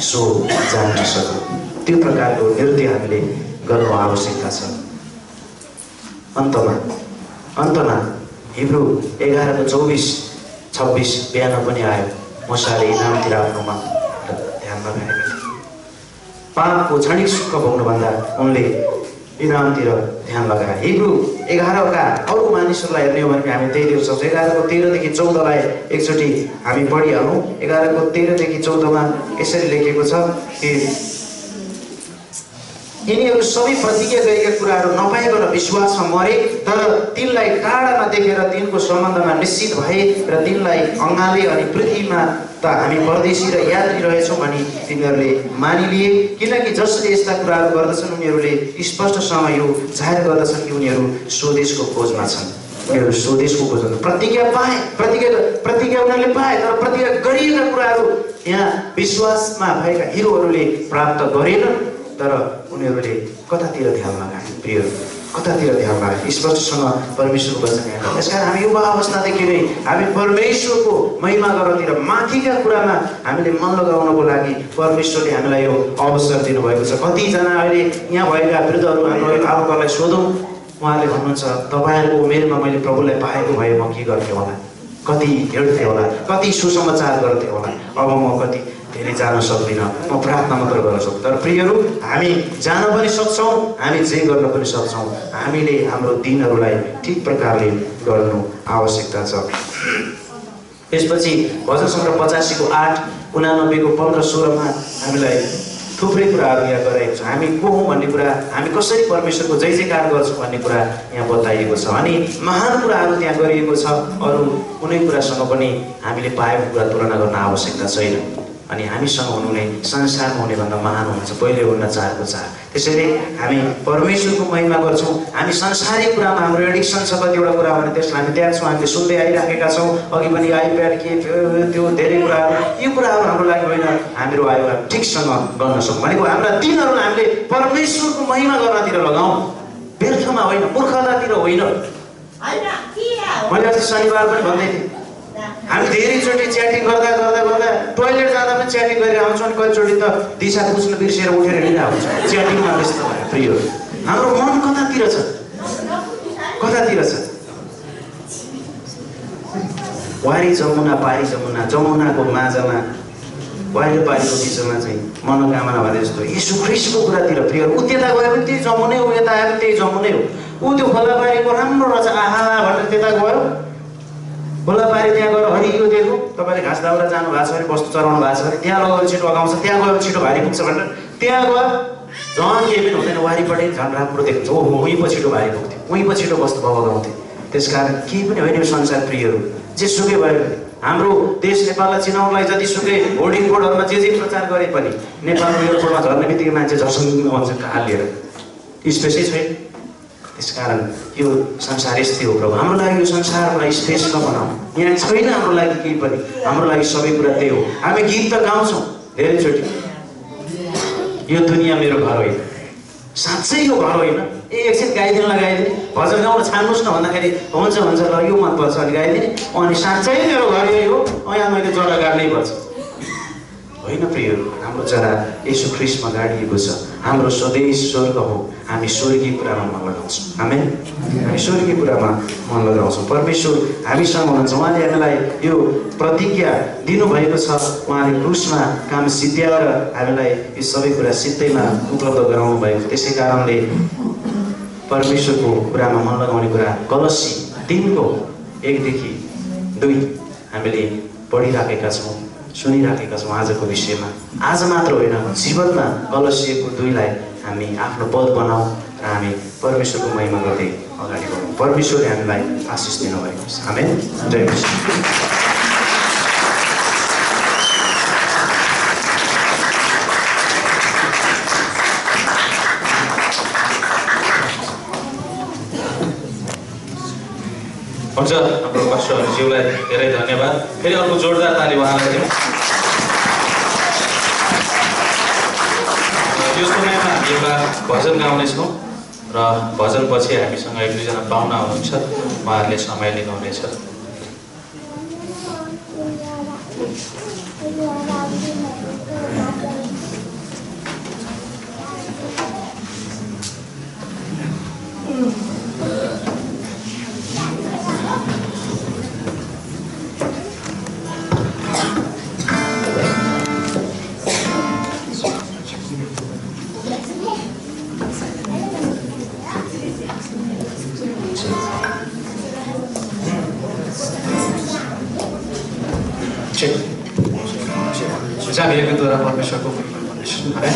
त्यो प्रकारको नृत्य हामीले गर्नु आवश्यकता छ। अन्तमा हिब्रू 11:24-26 बिहान पनि आयो। मूसाले इनामतिर आफ्नोमा ध्यानमा राखेका थिए। पापको क्षणिक सुख भोग्नुभन्दा उनले इनामतिर ध्यान लगाए। हिब्रू 11 अरू मानिसहरूलाई हेर्ने हो भने हामी त्यही देख्न सक्छौँ। 11:13 देखि 14 लाई एकचोटि हामी पढिहालौँ। 11:13 देखि 14 यसरी लेखेको छ कि यिनीहरू सबै प्रतिज्ञा गरेका कुराहरू नपाइकन विश्वासमा मरे, तर तिनलाई टाढामा देखेर तिनको सम्बन्धमा निश्चित भए र तिनलाई अँगाले अनि पृथ्वीमा त हामी परदेशी र यात्री रहेछौँ भनी तिनीहरूले मानिलिए। किनकि जसले यस्ता कुराहरू गर्दछन् उनीहरूले स्पष्टसँग यो जाहेर गर्दछन् कि उनीहरू स्वदेशको खोजमा छन्। उनीहरू स्वदेशको खोजमा प्रतिज्ञा उनीहरूले पाए तर प्रतिज्ञा गरिएका कुराहरू यहाँ विश्वासमा भएका हिरोहरूले प्राप्त गरेन। तर उनीहरूले कतातिर ध्यान लगाए प्रिय, कतातिर ध्यान लगाए स्पष्टसँग परमेश्वरको वचन हेर्न। यसकारण हामी युवा अवस्थादेखि नै हामी परमेश्वरको महिमा गर्नतिर माथिका कुरामा हामीले मन लगाउनको लागि परमेश्वरले हामीलाई यो अवसर दिनुभएको छ। कतिजना अहिले यहाँ भएका वृद्धहरू हाम्रो अभिभावकहरूलाई सोधौँ, उहाँले भन्नुहुन्छ तपाईँहरूको उमेरमा मैले प्रभुलाई पाएको भए म के गर्थेँ होला, कति हिँड्थेँ होला, कति सुसमाचार गर्थेँ होला। अब म कति धेरै जान सक्दिनँ, म प्रार्थना मात्र गर्न सक्छु। तर प्रियहरू हामी जान पनि सक्छौँ, हामी जे गर्न पनि सक्छौँ। हामीले हाम्रो दिनहरूलाई ठिक प्रकारले गर्नु आवश्यकता छ। त्यसपछि भजन सङ्ग्रह 85 को 8, 89 को 15-16 हामीलाई थुप्रै कुराहरू यहाँ गराएको छ। हामी को हौँ भन्ने कुरा, हामी कसरी परमेश्वरको जय जयकार गर्छौँ भन्ने कुरा यहाँ बताइएको छ। अनि महान कुराहरू त्यहाँ गरिएको छ। अरू कुनै कुरासँग पनि हामीले पाएको कुरा तुलना गर्न आवश्यकता छैन। अनि हामीसँग हुनु नै संसारमा हुनेभन्दा महान हुन्छ। पहिले हुन 4 को 4। त्यसैले हामी परमेश्वरको महिमा गर्छौँ। हामी संसारिक कुरामा हाम्रो एडिक्सन छ कतिवटा कुरा भने त्यसलाई हामी त्याग्छौँ। हामीले सुन्दै आइराखेका छौँ अघि पनि आइप्याड के त्यो धेरै कुराहरू, यो कुराहरू हाम्रो लागि होइन। हाम्रो आयुलाई ठिकसँग गर्न सक्छौँ भनेको हाम्रा दिनहरू हामीले परमेश्वरको महिमा गर्नतिर लगाउँ, व्यर्थमा होइन, मूर्खतातिर होइन। मैले अस्ति शनिबार पनि भन्दै थिएँ हामी धेरैचोटि च्याटिङ गर्दा टोइलेट जाँदा पनि च्याटिङ गरेर आउँछौँ अनि कतिचोटि त दिशा बुझ्न बिर्सेर उठेर हिँडेर आउँछ च्याटिङमा व्यस्त भएर। प्रिय हाम्रो मन कतातिर छ, वारी जमुना पारी जमुना, जमुनाको माझमा वारी पारीको बिचमा चाहिँ मनोकामना भने जस्तो यीशु ख्रीष्टको कुरातिर। प्रिय ऊ त्यता गयो पनि त्यही जमुनै हो, यता आयो पनि त्यही जमुनै हो। ऊ त्यो खोला पारीको राम्रो रहेछ आहा भनेर त्यता गयो, खोला पारी त्यहाँ गएर हरियो देख्यो। तपाईँले घाँस दाउरा जानु भएको छ भने, वस्तु चलाउनु भएको छ भने त्यहाँ लगेर छिटो अगाउँछ, त्यहाँ गयो छिटो भारी पुग्छ भनेर त्यहाँ गयो। झन् केही पनि हुँदैन, वारिपट्टि झन् राम्रो देख्छ। ओहो उहीँ पछिटो भारी पुग्थ्यो, उहीँ पछिटो वस्तु बगाउँथे। त्यसकारण केही पनि होइन यो संसार प्रियहरू। जेसुकै भयो हाम्रो देश नेपाललाई चिनाउनलाई जतिसुकै होर्डिङ बोर्डहरूमा जे प्रचार गरे पनि नेपालको एयरपोर्टमा झर्ने बित्तिकै मान्छे झर्सँग आउँछ कहाँ लिएर, स्पेसै छैन। त्यसकारण यो संसार यस्तै हो प्रभु। हाम्रो लागि यो संसारलाई स्पेस नबनाऊ, यहाँ छैन हाम्रो लागि केही पनि। हाम्रो लागि सबै कुरा त्यही हो। हामी गीत त गाउँछौँ धेरैचोटि, यो दुनियाँ मेरो घर होइन, साँच्चै यो घर होइन। एकछिन गाइदिनुलाई गाइदिने, भजन गाउन छान्नुहोस् न भन्दाखेरि हुन्छ हुन्छ ल यो मनपर्छ अनि गाइदिने, अनि साँच्चै मेरो घर यही हो, यहाँ मैले जरा गाड्नै पर्छ होइन प्रियहरू। हाम्रो जरा यसु ख्रिस्टमा गाडिएको छ। हाम्रो स्वदेश स्वर्ग हो। हामी स्वर्गीय कुरामा मन लगाउँछौँ। आमेन। हामी स्वर्गीय कुरामा मन लगाउँछौँ। परमेश्वर हामीसँग हुनुहुन्छ। उहाँले हामीलाई यो प्रतिज्ञा दिनुभएको छ। उहाँले क्रुसमा काम सिद्ध्याएर हामीलाई यो सबै कुरा सित्तैमा उपलब्ध गराउनु भएको। त्यसै कारणले परमेश्वरको कुरामा मन लगाउने कुरा कलसी 3को 1देखि 2 हामीले पढिराखेका छौँ, सुनिराखेका छौँ। आजको विषयमा आज मात्र होइन, जीवनमा कलसिएको 2लाई हामी आफ्नो पद बनाऊ र हामी परमेश्वरको महिमा गर्दै अगाडि बढौँ। परमेश्वरले हामीलाई आशिष दिनुभएको छ। आमेन। जय मसीह। हुन्छ, हाम्रो पास्टरज्यूलाई धेरै धन्यवाद। फेरि अर्को जोरदार ताली उहाँलाई दिउँ। यो समयमा हामी एउटा भजन गाउनेछौँ र भजनपछि हामीसँग 1-2 पाहुना हुनुहुन्छ, उहाँहरूले समय लिनुहुनेछ। हामी एकद्वारा परमेश्वरको महिमा गर्नेछौँ। आमेन।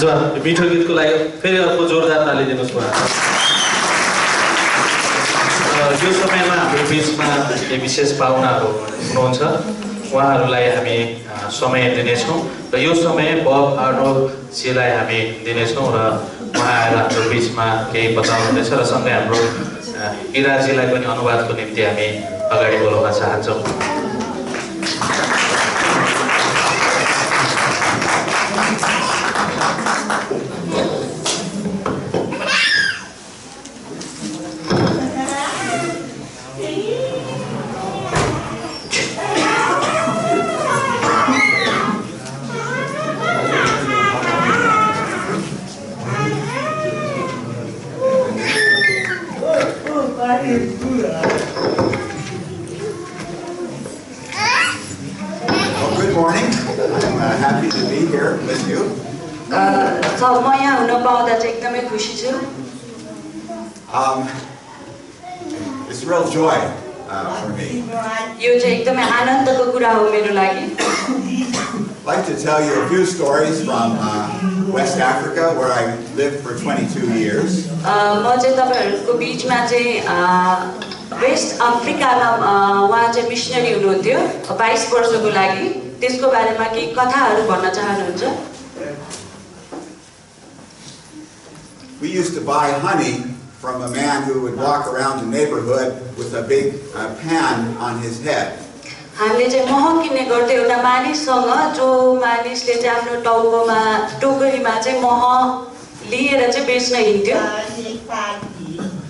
हुन्छ मिठो गीतको लागि फेरि अर्को जोरदार ताली दिनुहोस् उहाँहरूलाई। यो समयमा हाम्रो बिचमा केही विशेष पाहुनाहरू हुनुहुन्छ, उहाँहरूलाई हामी समय दिनेछौँ र यो समय बब आर्नोल्डजीलाई हामी दिनेछौँ र उहाँ आएर हाम्रो बिचमा केही बताउनुहुनेछ र सँगै हाम्रो इराजीलाई पनि अनुवादको निम्ति हामी अगाडि बोलाउन चाहन्छौँ। Good morning. I'm happy to be here with you. म यहाँ हुन पाउँदा चाहिँ एकदमै खुसी छु। It's real joy for me. यो चाहिँ एकदमै आनन्दको कुरा हो मेरो लागि। I'd like to tell you a few stories from West Africa, where I lived for 22 years. म चाहिँ तपाईहरुको बीचमा चाहिँ वेस्ट अफ्रिकामा उहाँ चाहिँ मिशनरी हुनुहुन्थ्यो 22 वर्षको लागि। त्यसको बारेमा केही कथाहरू भन्न चाहनुहुन्छ? We used to buy honey from a man who would walk around the neighborhood with a big pan on his head. हामीले चाहिँ मह किन्ने गर्थ्यौं एउटा मानिससँग, जो मानिसले चाहिँ आफ्नो टाउकोमा टोकरीमा चाहिँ मह लिएर चाहिँ बेच्न हिँड्थ्यो।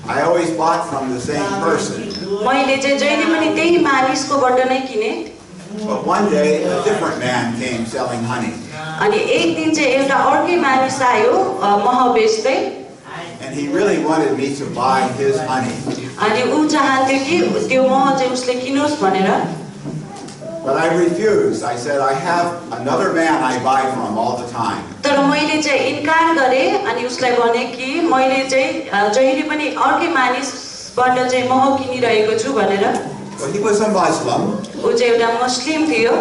I always bought from the same person. मैले चाहिँ जहिले पनि त्यही मानिसकोबाट नै किने। But one day a different man came selling honey. अनि एक दिन चाहिँ एउटा अर्कै मानिस आयो मह बेच्दै। And he really wanted me to buy his honey. अनि उ चाहन्थ्यो कि त्यो मह चाहिँ उसले किनोस् भनेर। But I refused. I said, I have another man I buy from all the time. तर मैले चाहिँ इन्कार गरे अनि उसलाई भने कि मैले चाहिँ जहिले पनि अर्कै मानिसबाट चाहिँ मह किनिरहेको छु भनेर। But he was a Muslim. उ चाहिँ एउटा मुस्लिम थियो।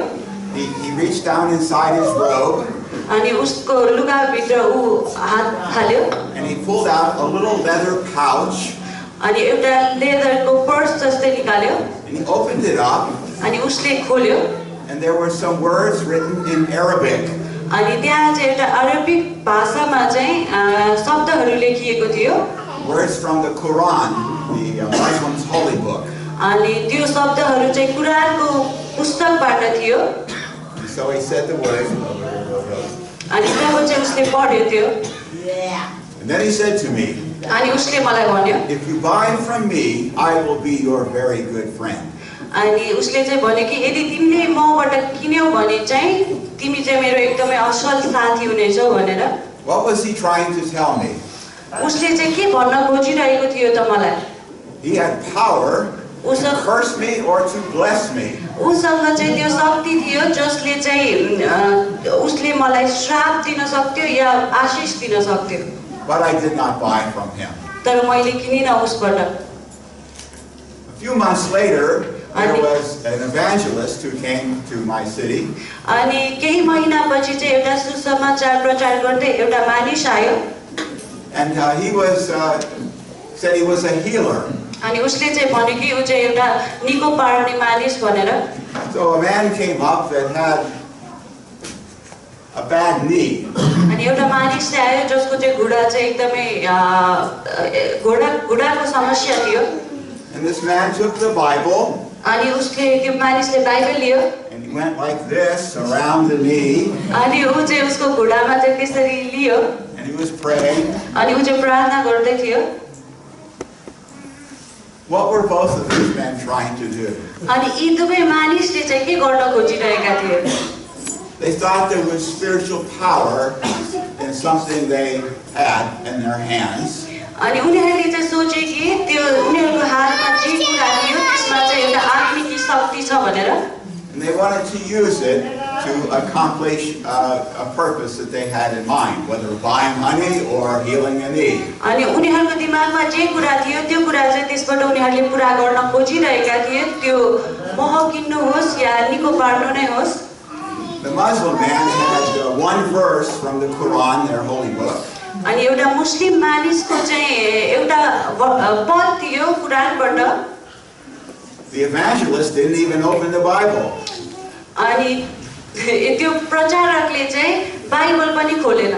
He reached down inside his robe. अनि उसको लुगाभित्र उ हात हाल्यो। And he pulled out a little leather pouch. अनि एउटा लेदरको पर्स जस्तै निकाल्यो। And he opened it up. अनि उसले खोल्यो। And there were some words written in Arabic. अनि त्यहाँ चाहिँ एउटा अरबिक भाषामा चाहिँ शब्दहरू लेखिएको थियो। Words from the Quran, the Muslims' holy book. अनि त्यो शब्दहरू चाहिँ कुरानको पुस्तकबाट थियो। So he said the words. अनि तब चाहिँ उसले पढ्यो त्यो। And then he said to me, अनि उसले मलाई भन्यो, if you buy from me, I will be your very good friend. अनि उसले चाहिँ भन्यो कि यदि तिमीले मबाट किन्यौ भने चाहिँ तिमी चाहिँ मेरो एकदमै असल साथी हुनेछौ भनेर। What was he trying to tell me? उसले चाहिँ के भन्न खोजिरहेको थियो त मलाई? He had power to curse me or to bless me. उसँग चाहिँ त्यो शक्ति थियो जसले चाहिँ उसले मलाई श्राप दिन सक्थ्यो या आशीष दिन सक्थ्यो। But I did not buy from him. तर मैले किनिन उसबाट। A few months later, there was an evangelist who came to my city. अनि केही महिनापछि चाहिँ एउटा सुसमाचार प्रचार गर्दै एउटा मानिस आयो। And he was said he was a healer. अनि उसले चाहिँ भन्यो कि उ चाहिँ एउटा निको पार्ने मानिस भनेर। So a man came up that had a bad knee. अनि एउटा मानिस चाहिँ आयो जसको चाहिँ घुँडा चाहिँ एकदमै घुँडाको समस्या थियो। And this man took the Bible. अनि उसले त्यो मानिसले Bible Leo. And he went like this around the knee. अनि उ चाहिँ उसको घुँडामा चाहिँ त्यसरी लियो। And he was praying. अनि उ चाहिँ प्रार्थना गर्दै थियो। What were both of these men trying to do? अनि यी दुवै मानिसले चाहिँ के गर्न खोजिरहेका थिए? They thought there was spiritual power in something they had in their hands. अनि उनीहरूले चाहिँ सोचे कि त्यो उनीहरूको हातमा जे कुरा थियो त्यसमा चाहिँ एउटा आत्मिक शक्ति छ भनेर। And they wanted to use it to accomplish a purpose that they had in mind, whether buying honey or healing a knee. अनि उनीहरूको दिमागमा जे कुरा थियो त्यो कुरा चाहिँ त्यसबाट उनीहरूले पुरा गर्न खोजिरहेका थिए। त्यो मह किन्नु होस् या निको पार्नु नै होस्। The Muslim man had one verse from the Quran, their holy book. अनि एउटा मुस्लिम मानिसको चाहिँ एउटा पद थियो कुरानबाट. The evangelist didn't even open the Bible. अनि त्यो प्रचारकले चाहिँ बाइबल पनि खोलेन.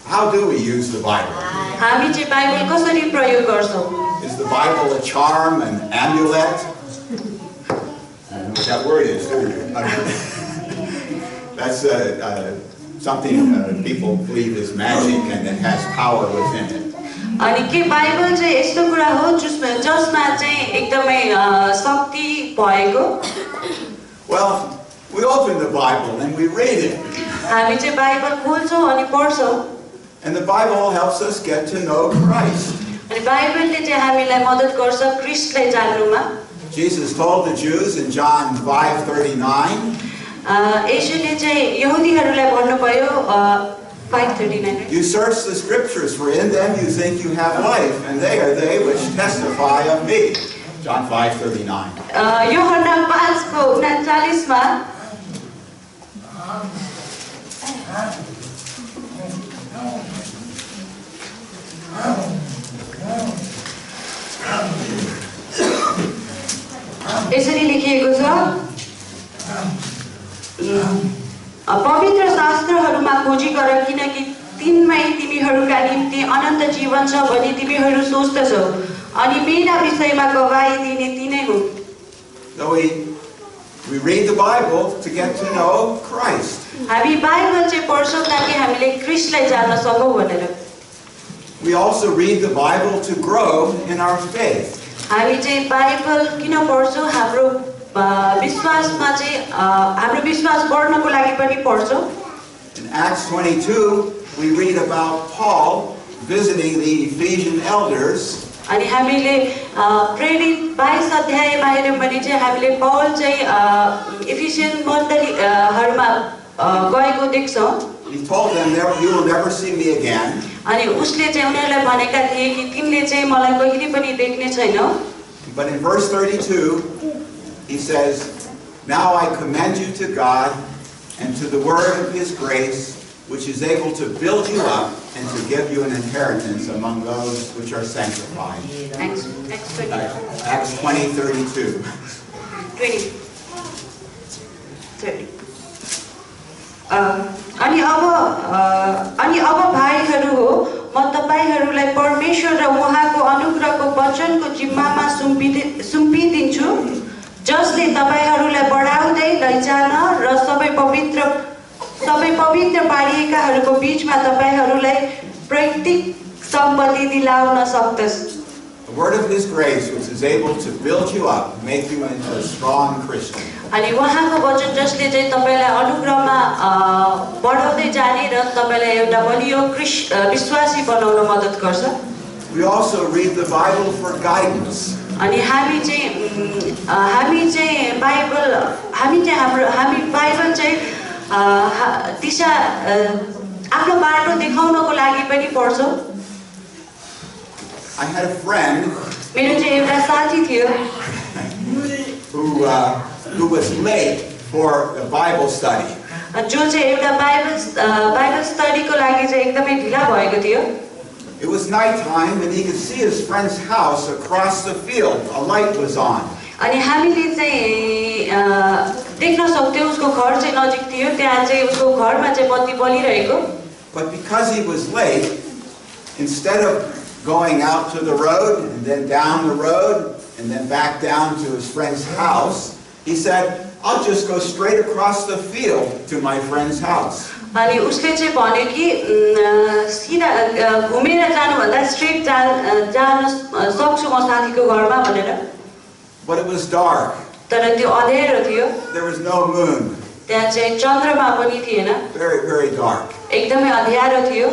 How do we use the Bible? हामी चाहिँ बाइबल कसरी प्रयोग गर्छौँ? Is the Bible a charm, an amulet? I don't know what that word is, do you? That's something people believe is magic and it has power within it. अनि के Bible चाहिँ यस्तो कुरा हो जसमा चाहिँ एकदमै शक्ति भएको? Well, we open the Bible and we read it. हामी चाहिँ बाइबल खोल्छौँ अनि पढ्छौँ. And the Bible helps us get to know Christ. अनि बाइबलले चाहिँ हामीलाई मद्दत गर्छ ख्रीष्टलाई जान्नुमा. Jesus told the Jews in John 5:39. येशूले चाहिँ यहुदीहरूलाई भन्नुभयो 5:39. You search the scriptures, for in them you think you have life, and they are they which testify of me. John 5:39. यूहन्ना 5:39 मा यसरी लेखिएको छ, पवित्र शास्त्रहरूमा खोजी गर किनकि तिनमै तिमीहरूका निम्ति अनन्त जीवन छ भनी तिमीहरू सोच्दछौ अनि मेरा विषयमा गवाही दिने तिनै हुन्. So we read the Bible to get to know Christ. हामी बाइबल चाहिँ पढ्छौँ ताकि हामीले ख्रीष्टलाई जान्न सकौँ भनेर. We also read the Bible to grow in our faith. हामी चाहिँ बाइबल किन पढ्छौँ? हाम्रो विश्वासमा चाहिँ हाम्रो विश्वास बढ्नको लागि पनि पढ्छौँ. In Acts 22, we read about Paul visiting the Ephesian elders. अनि हामीले प्रेरित 22 अध्यायमा हेर्यौँ भने चाहिँ हामीले पौल चाहिँ इफिसियन मण्डलीहरूमा गएको देख्छौँ. He told them, "You will never see me again." अनि उसले चाहिँ उनीहरूलाई भनेका थिए कि तिमीले चाहिँ मलाई कहिले पनि देख्ने छैनौ. But in verse 32, he says, "Now I commend you to God and to the word of his grace, which is able to build you up and to give you an inheritance among those which are sanctified." Acts 20:32. 20. 30. अनि अब भाइहरू हो, म तपाईहरूलाई परमेश्वर र उहाँको अनुग्रहको वचनको जिम्मामा सुम्पिदिन्छु, जसले तपाईँहरूलाई बढाउँदै लैजान र सबै पवित्र पारिएकाहरूको बीचमा तपाईँहरूलाई प्रत्येक सम्पत्ति दिलाउन सक्दछ. The word of his grace, which is able to build you up, make you into a strong Christian. अनि उहाँको वचन जसले चाहिँ तपाईलाई अनुग्रहमा बढाउँदै जाने र तपाईलाई एउटा बलियो विश्वासी बनाउन मद्दत गर्छ. We also read the Bible for guidance. अनि हामी चाहिँ बाइबल चाहिँ दिशा आफ्नो बाटो देखाउनको लागि पनि पढ्छौँ. I had a friend मेरो चाहिँ एउटा साथी थियो who was late for a Bible study. जो चाहिँ एउटा बाइबल स्टडीको लागि चाहिँ एकदमै ढिला भएको थियो. It was nighttime and he could see his friend's house across the field. A light was on. अनि हामीले चाहिँ देख्न सक्थ्यौँ उसको घर चाहिँ नजिक थियो, त्यहाँ चाहिँ उसको घरमा चाहिँ बत्ती बलिरहेको. But because he was late, instead of going out to the road and then down the road and then back down to his friend's house, he said, "I'll just go straight across the field to my friend's house." अनि उसले चाहिँ भन्यो कि सिधा घुमेर जानुभन्दा straight जान सक्छु म साथीको घरमा भनेर. But it was dark. तर त्यो अँध्यारो थियो, There was no moon. त्यहाँ चाहिँ चन्द्रमा पनि थिएन, Very, very dark. एकदमै अँध्यारो थियो.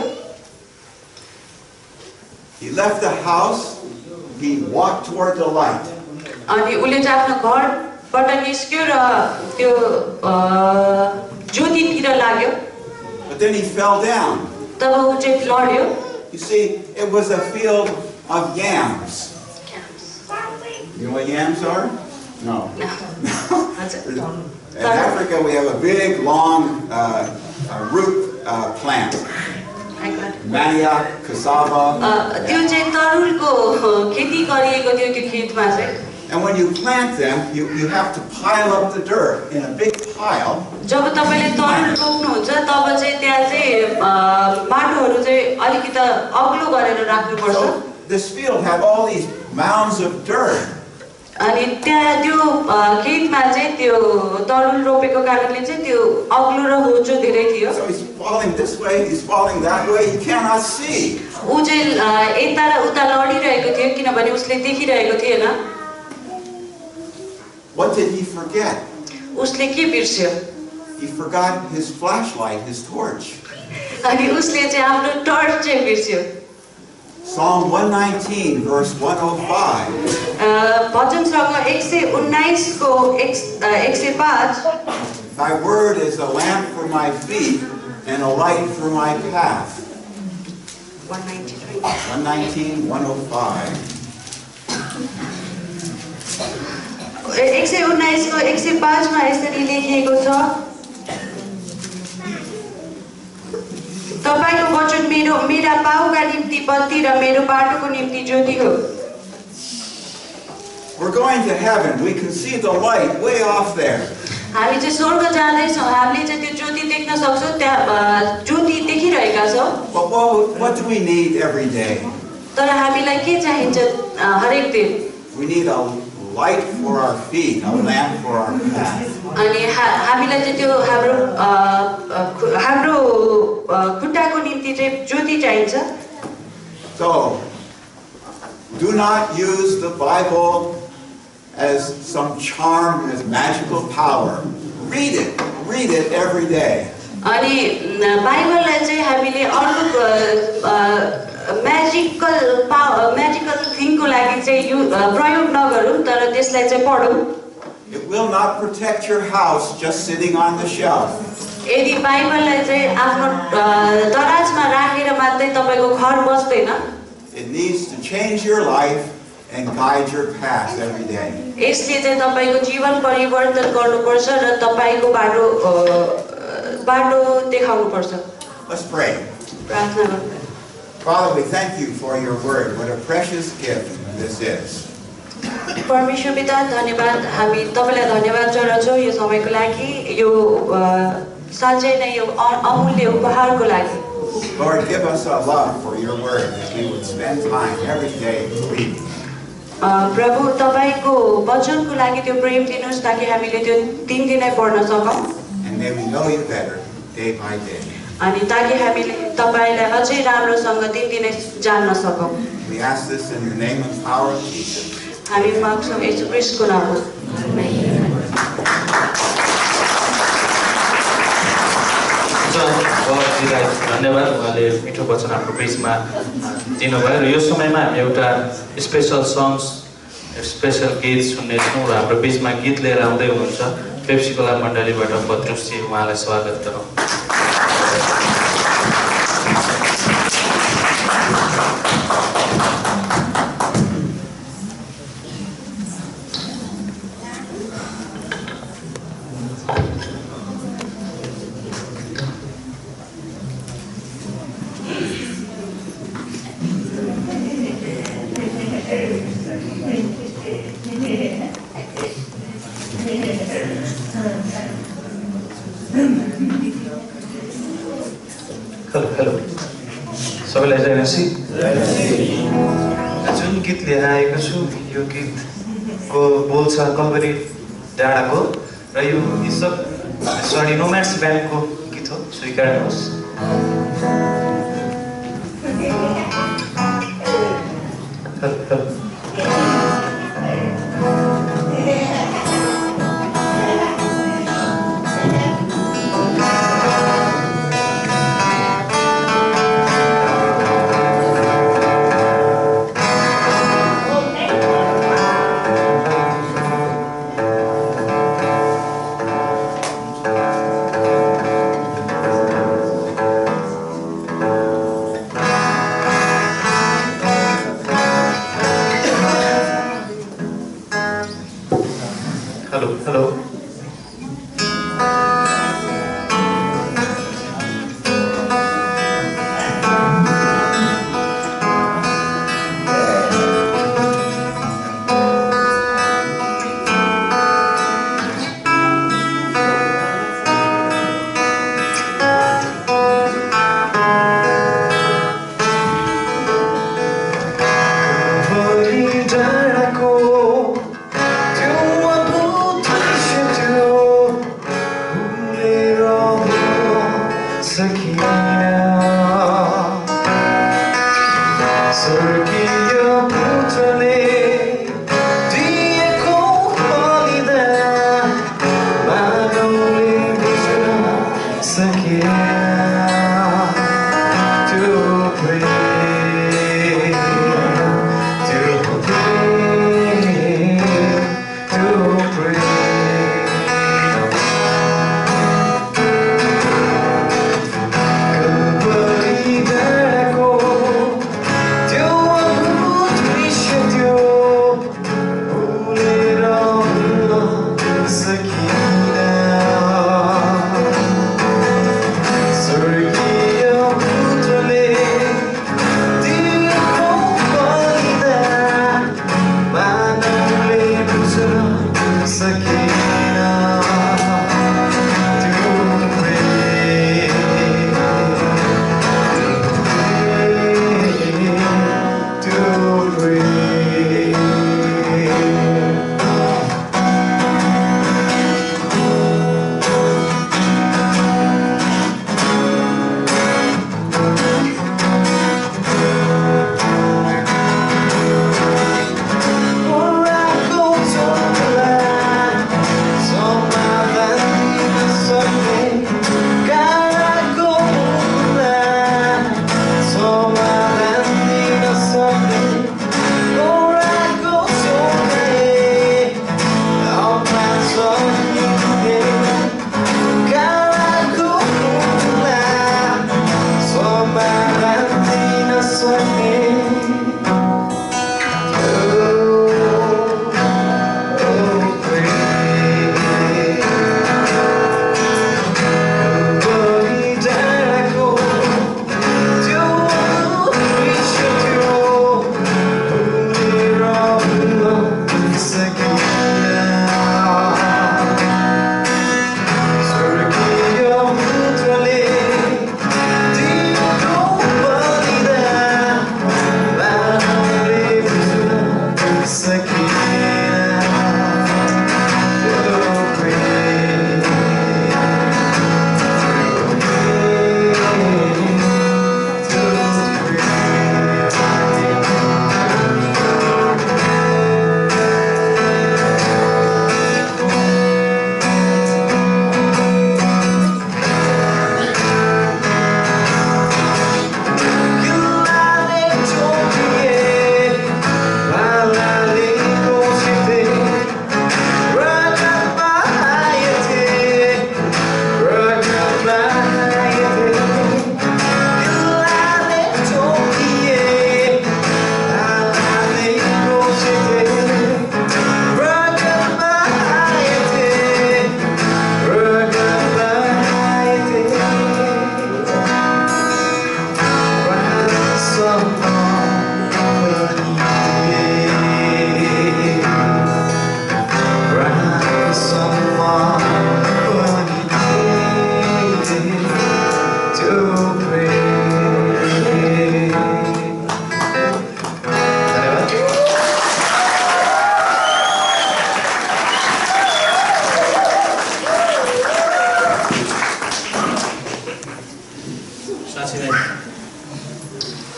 He left the house. He walked toward the light. अनि उसले चाहिँ आफ्नो घरबाट निस्क्यो र त्यो ज्योतितिर लाग्यो. But then he fell down. तब ऊ चाहिँ लड्यो. You see, it was a field of yams. You know what yams are? No. हजुर In Africa, we have a big, long root plant. Manioc, cassava. त्यो चाहिँ तरुलको खेती गरिएको थियो त्यो खेतमा चाहिँ And when you plant them, you have to pile up the dirt in a big pile. जब तपाईँले तरुल रोप्नुहुन्छ तब चाहिँ त्यहाँ चाहिँ माटोहरू चाहिँ अलिकति अग्लो गरेर राख्नुपर्छ So this field had all these mounds of dirt. अनि त्यहाँ त्यो खेतमा चाहिँ त्यो तरुल रोपेको कारणले चाहिँ त्यो अग्लो र होचो धेरै थियो So he's falling this way, he's falling that way, you cannot see. ऊ चाहिँ यता र उता लडिरहेको थियो किनभने उसले देखिरहेको थिएन What did he forget? उसले के बिर्स्यो He forgot his flashlight, his torch. अनि उसले चाहिँ आफ्नो टर्च चाहिँ बिर्स्यो Psalm 119, verse 105. भजनसँग 119 को 105 Thy word is a lamp for my feet and a light for my path. 193 119, 105. 119 को 105 मा यसरी लेखिएको छ तपाईको वचन मेरा पाउका निम्ति बत्ती र मेरो बाटोको निम्ति ज्योति हो We're going to heaven. We can see the light way off there. हामी चाहिँ स्वर्ग जाँदैछौँ हामीले चाहिँ त्यो ज्योति देख्न सक्छौँ त्यहाँ ज्योति देखिरहेका छौँ But what do we need every day? तर हामीलाई के चाहिन्छ हरेक दिन We need a light for our feet, a lamp for our path. अनि हामीलाई चाहिँ त्यो हाम्रो खुट्टाको निम्ति चाहिँ ज्योति चाहिन्छ So, do not use the Bible as some charm, as magical power. Read it every day. अनि बाइबललाई चाहिँ हामीले अर्को म्याजिकल थिङको लागि चाहिँ प्रयोग नगरौँ तर त्यसलाई चाहिँ पढौँ It will not protect your house just sitting on the shelf. यदि बाइबललाई चाहिँ आफ्नो दराजमा राखेर मात्रै तपाईँको घर बस्दैन It needs to change your life and guide your path every day. यसले चाहिँ तपाईँको जीवन परिवर्तन गर्नुपर्छ र तपाईँको बाटो देखाउनुपर्छ Let's pray. प्रार्थना गर्नु Father, we thank you for your word. What a precious gift this is. परमेश्वर पिता धन्यवाद हामी तपाईँलाई धन्यवाद जनाउँछौँ यो समयको लागि यो साँच्चै नै यो अमूल्य उपहारको लागि Lord, give us a love for your word that we would spend time every day reading. प्रभु तपाईँको वचनको लागि त्यो प्रेम दिनुहोस् ताकि हामीले त्यो दिनदिनै पढ्न सकौँ And may we know you better day by day. अनि ताकि हामीले तपाईँलाई अझै राम्रोसँग दिनदिनै जान्न सकौँ We ask this in the name and power of Jesus. हामी माग्छौँ येशू ख्रीष्टको नाममा बाबाजीलाई धन्यवाद उहाँले मिठो वचन हाम्रो बिचमा दिनुभयो र यो समयमा हामी एउटा स्पेसल सङ्ग्स स्पेसल गीत सुन्नेछौँ र हाम्रो बिचमा गीत लिएर आउँदै हुनुहुन्छ पेप्सीकोला मण्डलीबाट पत्रुसजी उहाँलाई स्वागत गरौँ हेलो सबैलाई जयमसी जुन गीत लिएर आएको छु यो गीतको बोल छ कलवरी डाँडाको र यो नोम्याड्स ब्यान्डको गीत हो स्वीकार्नुहोस् हेलो हेलो हेलो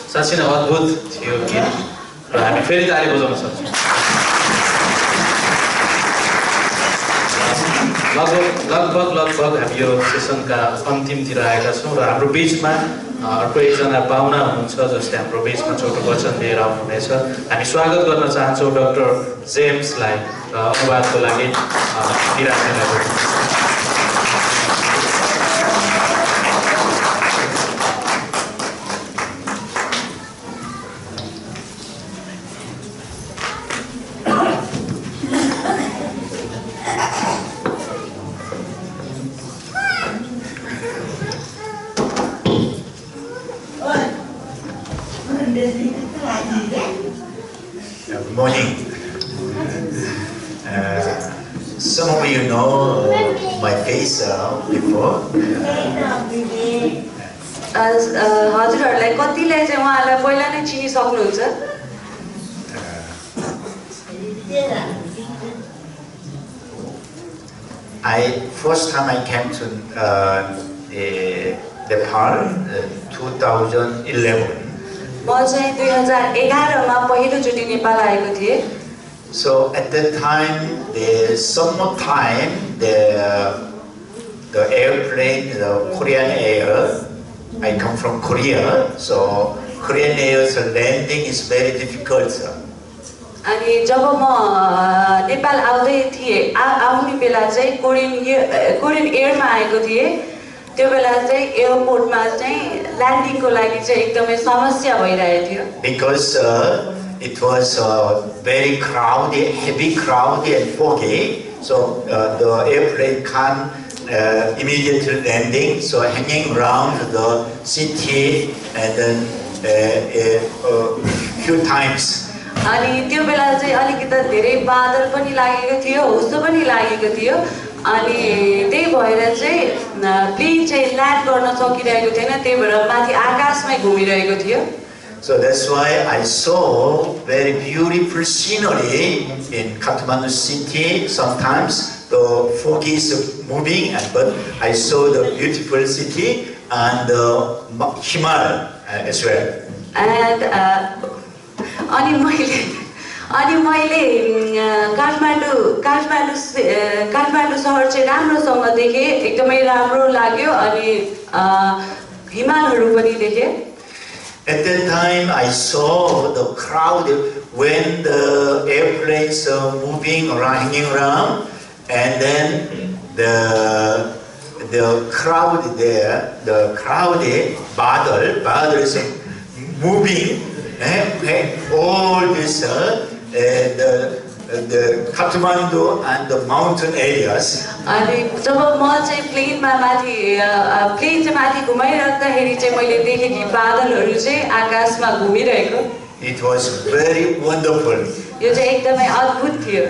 साँच्चै नै अद्भुत थियो गीत र हामी फेरि ताली बजाउन सक्छौँ। लगभग हामी यो सेसनका अन्तिमतिर आएका छौँ र हाम्रो बिचमा अर्को एकजना पाहुना हुनुहुन्छ जसले हाम्रो बिचमा छोटो वचन लिएर आउनुहुनेछ। हामी स्वागत गर्न चाहन्छौँ डाक्टर जेम्सलाई र अनुवादको लागि बिराजमान। Some of you know my face before. हजुरहरूलाई कतिलाई चाहिँ उहाँलाई पहिला नै चिनिसक्नुहुन्छ? First time I came to Nepal 2011. म चाहिँ 2011 मा पहिलोचोटि नेपाल आएको थिएँ। So at that time, the airplane, the Korean Air, I come from Korea, so Korean Air's landing is very difficult. अनि जब म नेपाल आउँदै थिएँ आउने बेला चाहिँ कोरियन एयरमा आएको थिएँ, त्यो बेला चाहिँ एयरपोर्टमा चाहिँ ल्यान्डिङको लागि चाहिँ एकदमै समस्या भइरहेको थियो। Because it was very crowded, heavy crowded and foggy, so the airplane can't immediately landing, so hanging around the city and then few times. अनि त्यो बेला चाहिँ अलिकति धेरै बादल पनि लागेको थियो, हुस्सो पनि लागेको थियो, अनि त्यही भएर चाहिँ प्लेन चाहिँ ल्यान्ड गर्न सकिरहेको थिएन, त्यही भएर माथि आकाशमै घुमिरहेको थियो। So that's why I saw very beautiful scenery in Kathmandu city. Sometimes the fog is moving, but I saw the beautiful city and the Himalaya as well. And अनि मैले काठमाडौँ सहर चाहिँ राम्रोसँग देखेँ, एकदमै राम्रो लाग्यो, अनि हिमालहरू पनि देखेँ। At that time, I saw the crowd when the airplanes are moving around, hanging around, and then the crowd there, the crowded badal is moving. All this the Kathmandu and the mountain areas. अनि जब म चाहिँ plain चाहिँ माथि घुमाइराख्दाखेरि चाहिँ मैले देखेँ कि बादलहरू चाहिँ आकाशमा घुमिरहेको। It was very wonderful. यो चाहिँ एकदमै अद्भुत थियो।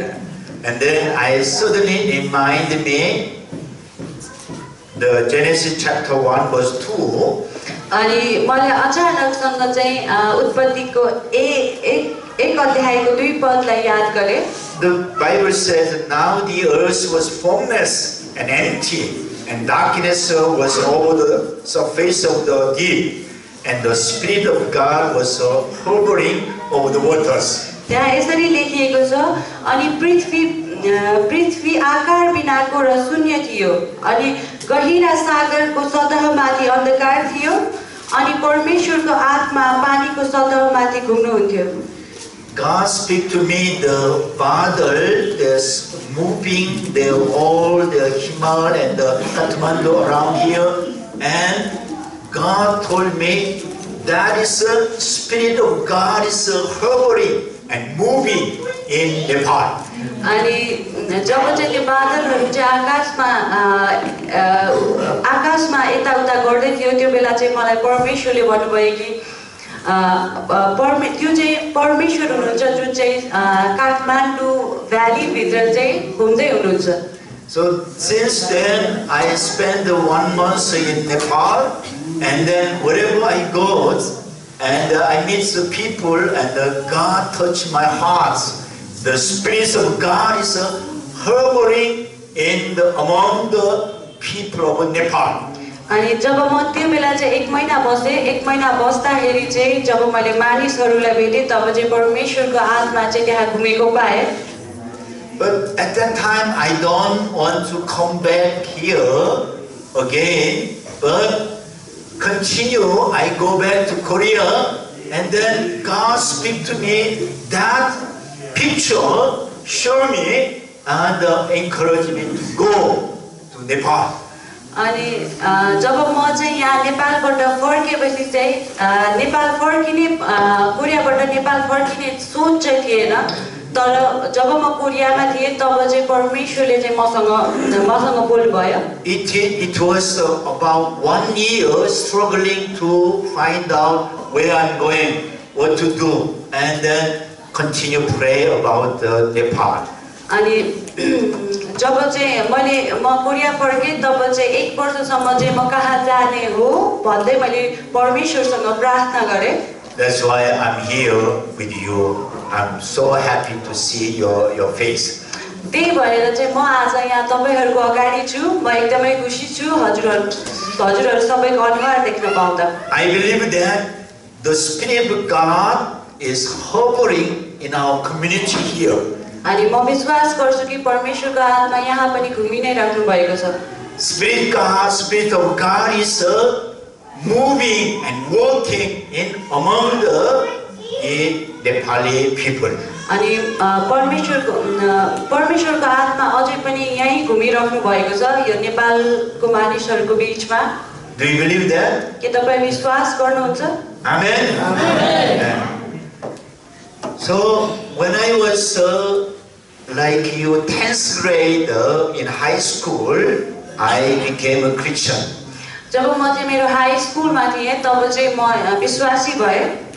And then I suddenly reminded me the Genesis chapter 1 verse 2. अनि मलाई अचानकसँग चाहिँ उत्पत्तिको एक अध्यायको 2 पदलाई याद गरेँ। The Bible says, now the earth was formless and empty, and darkness was over the surface of the deep, and the Spirit of God was hovering over the waters. त्यहाँ यसरी लेखिएको छ, अनि पृथ्वी आकार बिनाको र शून्य थियो, अनि गहिरा सागरको सतहमाथि अन्धकार थियो, अनि परमेश्वरको आत्मा पानीको सतहमाथि घुम्नुहुन्थ्यो। God speak to me, the Father is moving all the Himal and the Kathmandu around here, and God told me that is the Spirit of God is hovering and moving in Nepal. अनि जब चाहिँ त्यो बादलहरू चाहिँ आकाशमा यताउता गर्दै थियो, त्यो बेला चाहिँ मलाई परमेश्वरले भन्नुभयो कि त्यो चाहिँ परमेश्वर हुनुहुन्छ, जुन चाहिँ काठमाडौँ भ्याली भित्र चाहिँ घुम्दै हुनुहुन्छ। So since then I spent 1 month in Nepal, and then wherever I go and I meet the people, and God touched my heart. The Spirit of God is hovering among the people of Nepal. अनि जब म त्यो बेला चाहिँ 1 महिना बसेँ, 1 महिना बस्दाखेरि चाहिँ जब मैले मानिसहरूलाई भेटेँ, तब चाहिँ परमेश्वरको आत्मा चाहिँ त्यहाँ घुमेको पाएँ। But at that time I don't want to come back here again, but continue. I go back to Korea, and then God speak to me that picture, show me, and encourage me to go to Nepal. अनि जब म चाहिँ यहाँ नेपालबाट फर्केपछि चाहिँ नेपाल फर्किने कोरियाबाट नेपाल फर्किने सोच चाहिँ थिएन, तर जब म कोरियामा थिएँ तब चाहिँ परमेश्वरले चाहिँ मसँग बोल्नुभयो। It was about 1 year struggling to find out where I'm going, what to do, and then continue pray about Nepal. अनि जब चाहिँ म कोरिया फर्केँ तब चाहिँ 1 वर्षसम्म चाहिँ म कहाँ जाने हो भन्दै मैले परमेश्वरसँग प्रार्थना गरेँ। That's why I'm here with you. I'm so happy to see your face. त्यही भएर चाहिँ म आज यहाँ तपाईहरुको अगाडि छु। म एकदमै खुसी छु हजुरहरु सबैको अनुहार देख्न पाउँदा। I believe that the Spirit of God is hovering in our community here. अनि म विश्वास गर्छु कि परमेश्वरको आत्मा यहाँ पनि घुमि नै राख्नु भएको छ। Spirit of God is moving and working in among the Nepali people. अनि परमेश्वरको आत्मा अझै पनि यही घुमिराख्नु भएको छ यो नेपालको मानिसहरुको बीचमा। Do you believe that? के तपाई विश्वास गर्नुहुन्छ? Amen. Amen. So when I was like you 10th grade in high school, I became a Christian. जब म चाहिँ मेरो हाई स्कुलमा थिएँ तब चाहिँ म विश्वासी भएँ।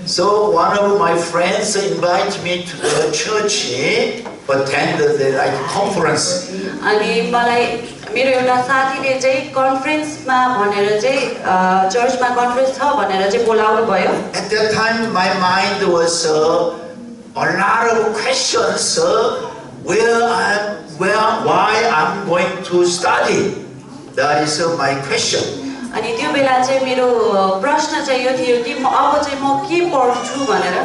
So one of my friends invited me to the church to attend the like conference. अनि मलाई मेरो एउटा साथीले चाहिँ कन्फरेन्समा भनेर चाहिँ चर्चमा कन्फरेन्स छ भनेर चाहिँ बोलाउनु भयो। At that time my mind was a lot of questions why I'm going to study. That is my question. अनि त्यो बेला चाहिँ मेरो प्रश्न चाहिँ यो थियो कि अब चाहिँ म के पढ्छु भनेर।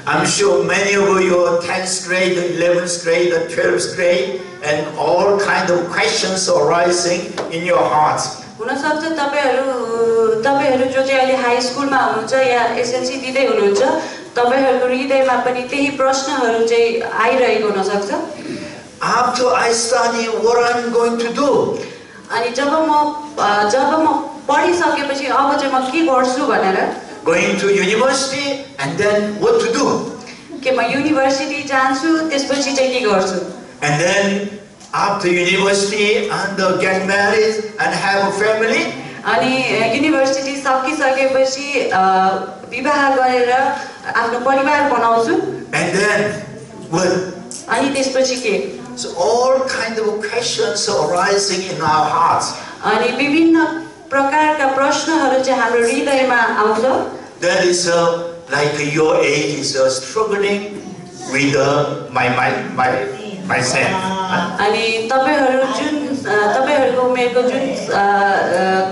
I'm sure many of you 10th grade, 11th grade, 12th grade and all kind of questions arising in your hearts. हुन सक्छ तपाईहरु जो चाहिँ अहिले हाई स्कुलमा हुनुहुन्छ या एसएलसी दिदै हुनुहुन्छ तपाईहरुको हृदयमा पनि त्यही प्रश्नहरु चाहिँ आइरहेको हुन सक्छ। After I study, what I'm going to do? अनि जब म पढिसकेपछि अब चाहिँ म के गर्छु भनेर। Going to university and then what to do? के म युनिभर्सिटी जान्छु त्यसपछि चाहिँ के गर्छु? And then after university and get married and have a family? अनि युनिभर्सिटी सकिसकेपछि विवाह गरेर आफ्नो परिवार बनाउँछु। And then what? अनि त्यसपछि के? So all kind of questions are arising in our hearts. अनि विभिन्न प्रकारका प्रश्नहरु चाहिँ हाम्रो हृदयमा आउँछ। That is like your age is struggling with myself. अनि तपाईहरुको उमेरको जुन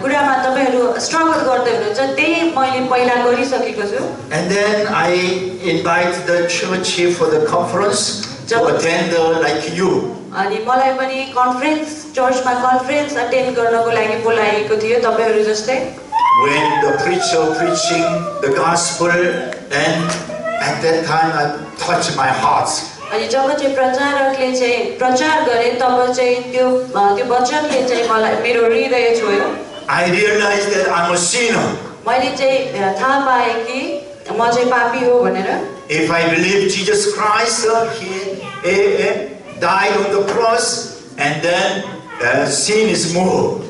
कुरामा तपाईहरु स्ट्रगल गर्दै हुनुहुन्छ त्यही मैले पहिला गरिसकेको छु। And then I invite the church for the conference to attend like you. अनि मलाई पनि चर्चमा कन्फरेन्स अटेन्ड गर्नको लागि बोलाएको थियो तपाईहरु जस्तै। When the preacher preaching the gospel, and at that time I touched my heart. अनि जब चाहिँ प्रचारकले चाहिँ प्रचार गरे तब चाहिँ त्यो वचनले चाहिँ मलाई मेरो हृदय छोयो। I realized that I'm a sinner. मैले चाहिँ थाहा पाएँ कि म चाहिँ पापी हो भनेर। If I believe Jesus Christ, he died on the cross, and then sin is moved.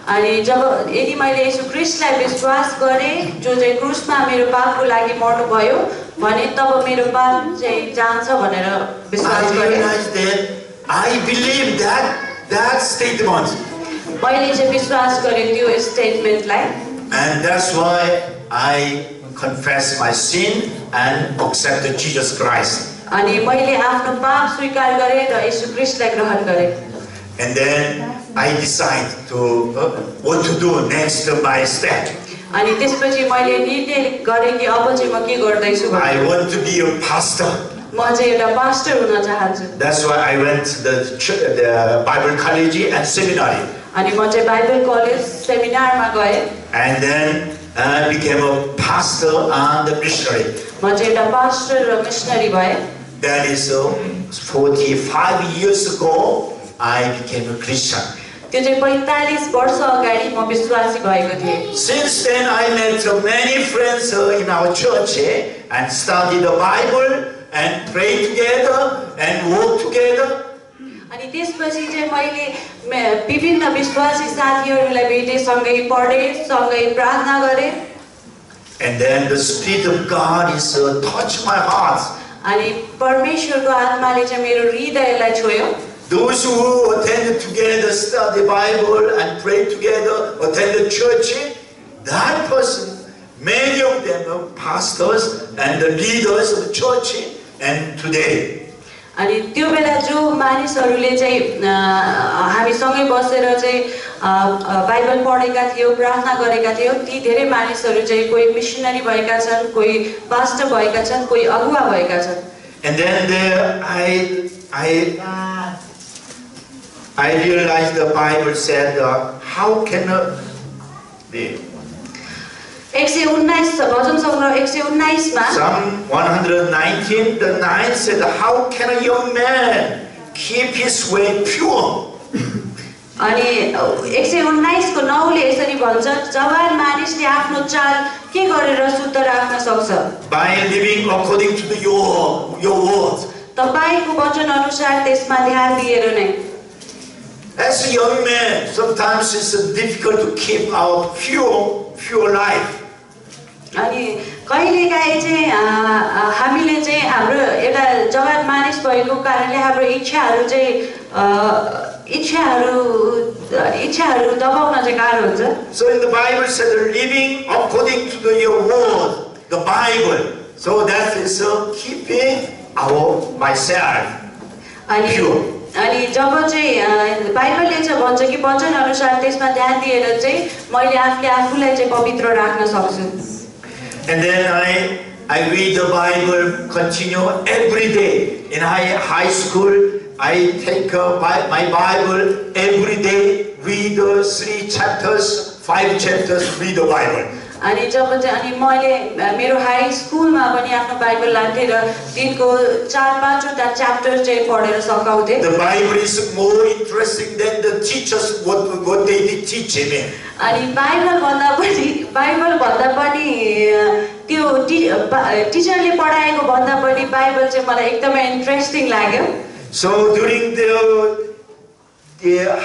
अनि जब यदि मैले येशू ख्रीष्टलाई विश्वास गरेँ जो चाहिँ क्रुसमा मेरो पापको लागि मर्नु भयो भने तब मेरो पाप चाहिँ जान्छ भनेर विश्वास गरेँ। I realized that I believe that statement. मैले चाहिँ विश्वास गरेँ त्यो स्टेटमेन्टलाई। And that's why I confess my sin and accept Jesus Christ. अनि मैले आफ्नो पाप स्वीकार गरेँ र येशू ख्रीष्टलाई ग्रहण गरेँ। And then I decide to what to do next by step. अनि त्यसपछि मैले निर्णय गरेँ कि अब चाहिँ म के गर्दैछु भने I want to be a pastor. म चाहिँ एउटा पास्टर हुन चाहन्छु। That's why I went to the Bible college and seminary. अनि म चाहिँ बाइबल कलेज सेमिनारमा गएँ। And then I became a pastor and a missionary. म चाहिँ एउटा पास्टर र मिशनरी भएँ। That is 45 years ago I became a Christian. त्यो चाहिँ 45 वर्ष अगाडि म विश्वासी भएको थिएँ। Since then I met many friends in our church and studied the Bible and pray together and work together. अनि त्यसपछि चाहिँ मैले विभिन्न विश्वासी साथीहरूलाई भेटेँ, सँगै पढेँ, सँगै प्रार्थना गरेँ। And then the Spirit of God is touched my heart. अनि परमेश्वरको आत्माले चाहिँ मेरो हृदयलाई छोयो। Those who attend together, study Bible and pray together, attend the church, that person, many of them are pastors and the leaders of the church and today. अनि त्यो बेला जो मानिसहरूले चाहिँ हामी सँगै बसेर चाहिँ बाइबल पढेका थियौँ, प्रार्थना गरेका थियौँ, ती धेरै मानिसहरू चाहिँ कोही मिसनरी भएका छन्, कोही पास्टर भएका छन्, कोही अगुवा भएका छन्। And then there I realized the Bible said, how can the 119 भजन सङ्ग्रह 119 मा Psalm 119, the 9 said, how can a young man keep his way pure? अनि 119 को 9 ले यसरी भन्छ, जवान मानिसले आफ्नो चाल के गरेर शुद्ध राख्न सक्छ? By living according to your word. तपाईको वचन अनुसार त्यसमा ध्यान दिएर नै। As a young man, sometimes it's difficult to keep our pure life. अनि कहिलेकाहीँ चाहिँ हामीले चाहिँ हाम्रो एउटा जवान मानिस भएको कारणले हाम्रो इच्छाहरू दबाउन चाहिँ गाह्रो हुन्छ। So in the Bible said living according to your word, the Bible. So that is keeping myself pure. अनि जब चाहिँ बाइबलले चाहिँ भन्छ कि वचन अनुसार त्यसमा ध्यान दिएर चाहिँ मैले आफूलाई चाहिँ पवित्र राख्न सक्छु। And then I read the Bible, continue every day. In high school, I take my Bible every day, read 3 chapters, 5 chapters, read the Bible. अनि जब चाहिँ अनि मैले मेरो हाई स्कुलमा पनि आफ्नो बाइबल लान्थे र दिनको 4-5 वटा च्याप्टर चाहिँ पढेर सकाउँथे। The Bible is more interesting than the teachers what they did teach me. अनि बाइबल भन्दा पनि त्यो टिचरले पढाएको भन्दा पनि बाइबल चाहिँ मलाई एकदमै इन्ट्रेस्टिङ लाग्यो। So during the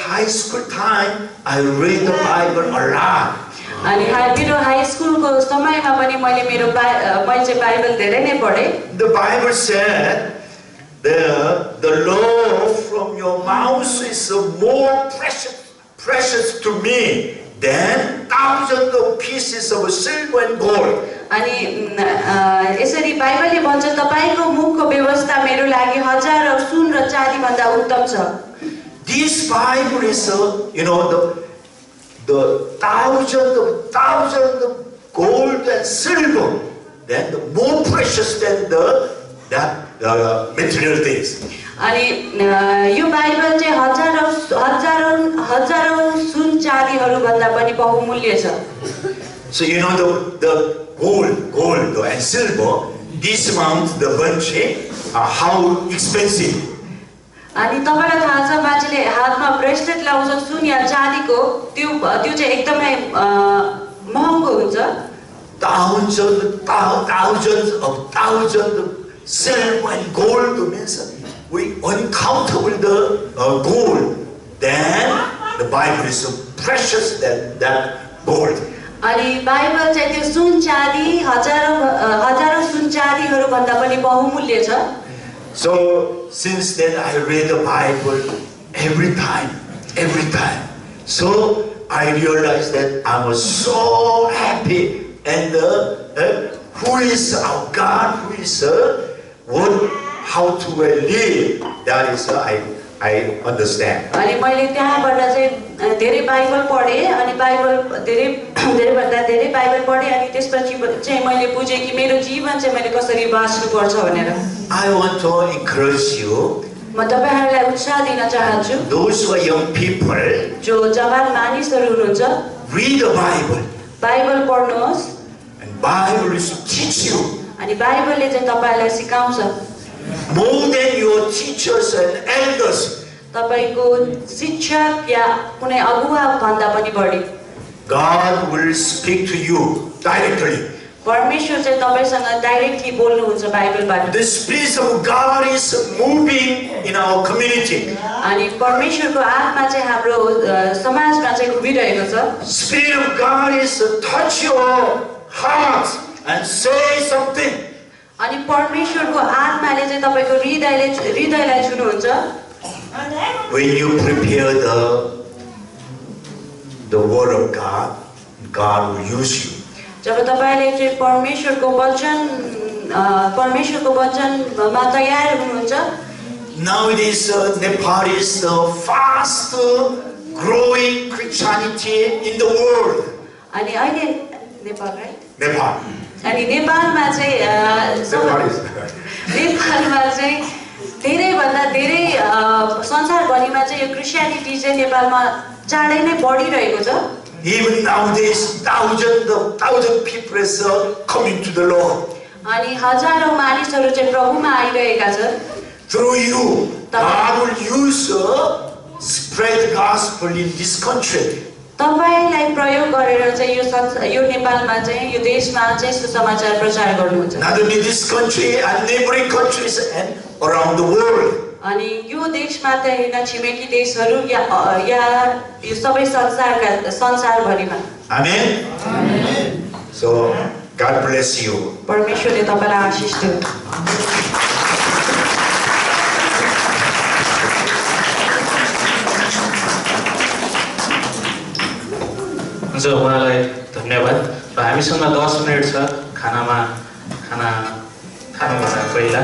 high school time, I read the Bible a lot. अनि मेरो हाई स्कुलको समयमा पनि मैले चाहिँ बाइबल धेरै नै पढेँ। The Bible said the law from your mouth is more precious to me than thousands of pieces of silver and gold. अनि यसरी बाइबलले भन्छ तपाईको मुखको व्यवस्था मेरो लागि हजारौं सुन र चाँदी भन्दा उत्तम छ। This Bible is the thousands of gold and silver, then the more precious than the material things. अनि यो बाइबल चाहिँ हजारौं सुन चाँदीहरू भन्दा पनि बहुमूल्य छ। So the gold and silver, this amount, the bunch, how expensive. अनि तपाईलाई थाहा छ मान्छेले हातमा ब्रेसलेट लाउँछ सुन या चाँदीको, त्यो चाहिँ एकदमै महँगो हुन्छ। Thousands of silver and gold means we uncountable the gold. Then the Bible is so precious than that gold. अनि बाइबल चाहिँ त्यो सुन चाँदी हजारौं सुन चाँदीहरू भन्दा पनि बहुमूल्य छ। So since then I read the Bible every time. So I realized that I was so happy, and who is our God, who is how to live, that is I understand. अनि मैले त्यहाँबाट चाहिँ धेरै Bible पढेँ अनि धेरै Bible पढेँ अनि त्यसपछि चाहिँ मैले बुझेँ कि मेरो जीवन चाहिँ मैले कसरी बाँच्नु पर्छ भनेर। I want to encourage you. म तपाईहरुलाई उत्साह दिन चाहन्छु। Those who are young people, जो जवान मानिसहरू हुनुहुन्छ, read the Bible. बाइबल पढ्नुहोस्। And Bible is to teach you. अनि बाइबलले चाहिँ तपाईलाई सिकाउँछ। More than your teachers and elders. तपाईको शिक्षक या कुनै अगुवा भन्दा पनि बढी। God will speak to you directly. परमेश्वर चाहिँ तपाईसँग डाइरेक्टली बोल्नुहुन्छ बाइबलबाट। The Spirit of God is moving in our community. अनि परमेश्वरको आत्मा चाहिँ हाम्रो समाजमा चाहिँ घुमिरहेको छ। Spirit of God is touch your heart and say something. अनि परमेश्वरको आत्माले चाहिँ तपाईको हृदयलाई छुनुहुन्छ। when you prepare the word of God, God will use you. जब तपाईले चाहिँ परमेश्वरको वचनमा तयार हुनुहुन्छ Nowadays, Nepal is the fast growing Christianity in the world. अनि अहिले नेपाल राइट Nepal. अनि नेपालमा चाहिँ नेपालमा चाहिँ धेरैभन्दा धेरै संसारभरिमा चाहिँ यो क्रिस्चियनिटी चाहिँ नेपालमा चाँडै नै बढिरहेको छ Even nowadays, thousand people are coming to the Lord. अनि हजारौं मानिसहरू चाहिँ प्रभुमा आइरहेका छन् Through you, God will use spread the gospel in this country. तपाईलाई प्रयोग गरेर चाहिँ यो नेपालमा चाहिँ यो देशमा चाहिँ सुसमाचार प्रचार गर्नुहुन्छ Not only this country and neighboring countries and around the world. अनि यो देश मात्र हैन छिमेकी देशहरू या यो सबै संसारभरिमा Amen. So God bless you. परमेश्वरले तपाईलाई आशीष दिउन् हुन्छ उहाँलाई धन्यवाद र हामीसँग 10 मिनेट छ खाना खानुभन्दा पहिला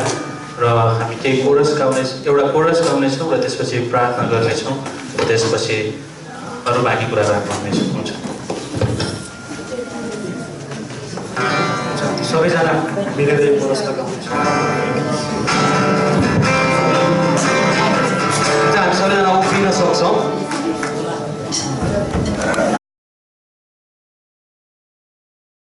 र हामी केही कोरस एउटा कोरस गाउनेछौँ र त्यसपछि प्रार्थना गर्नेछौँ र त्यसपछि अरू बाँकी कुराहरू हामी भन्नेछौँ हुन्छ सबैजना मिलेर कोरस गाउनुहुन्छ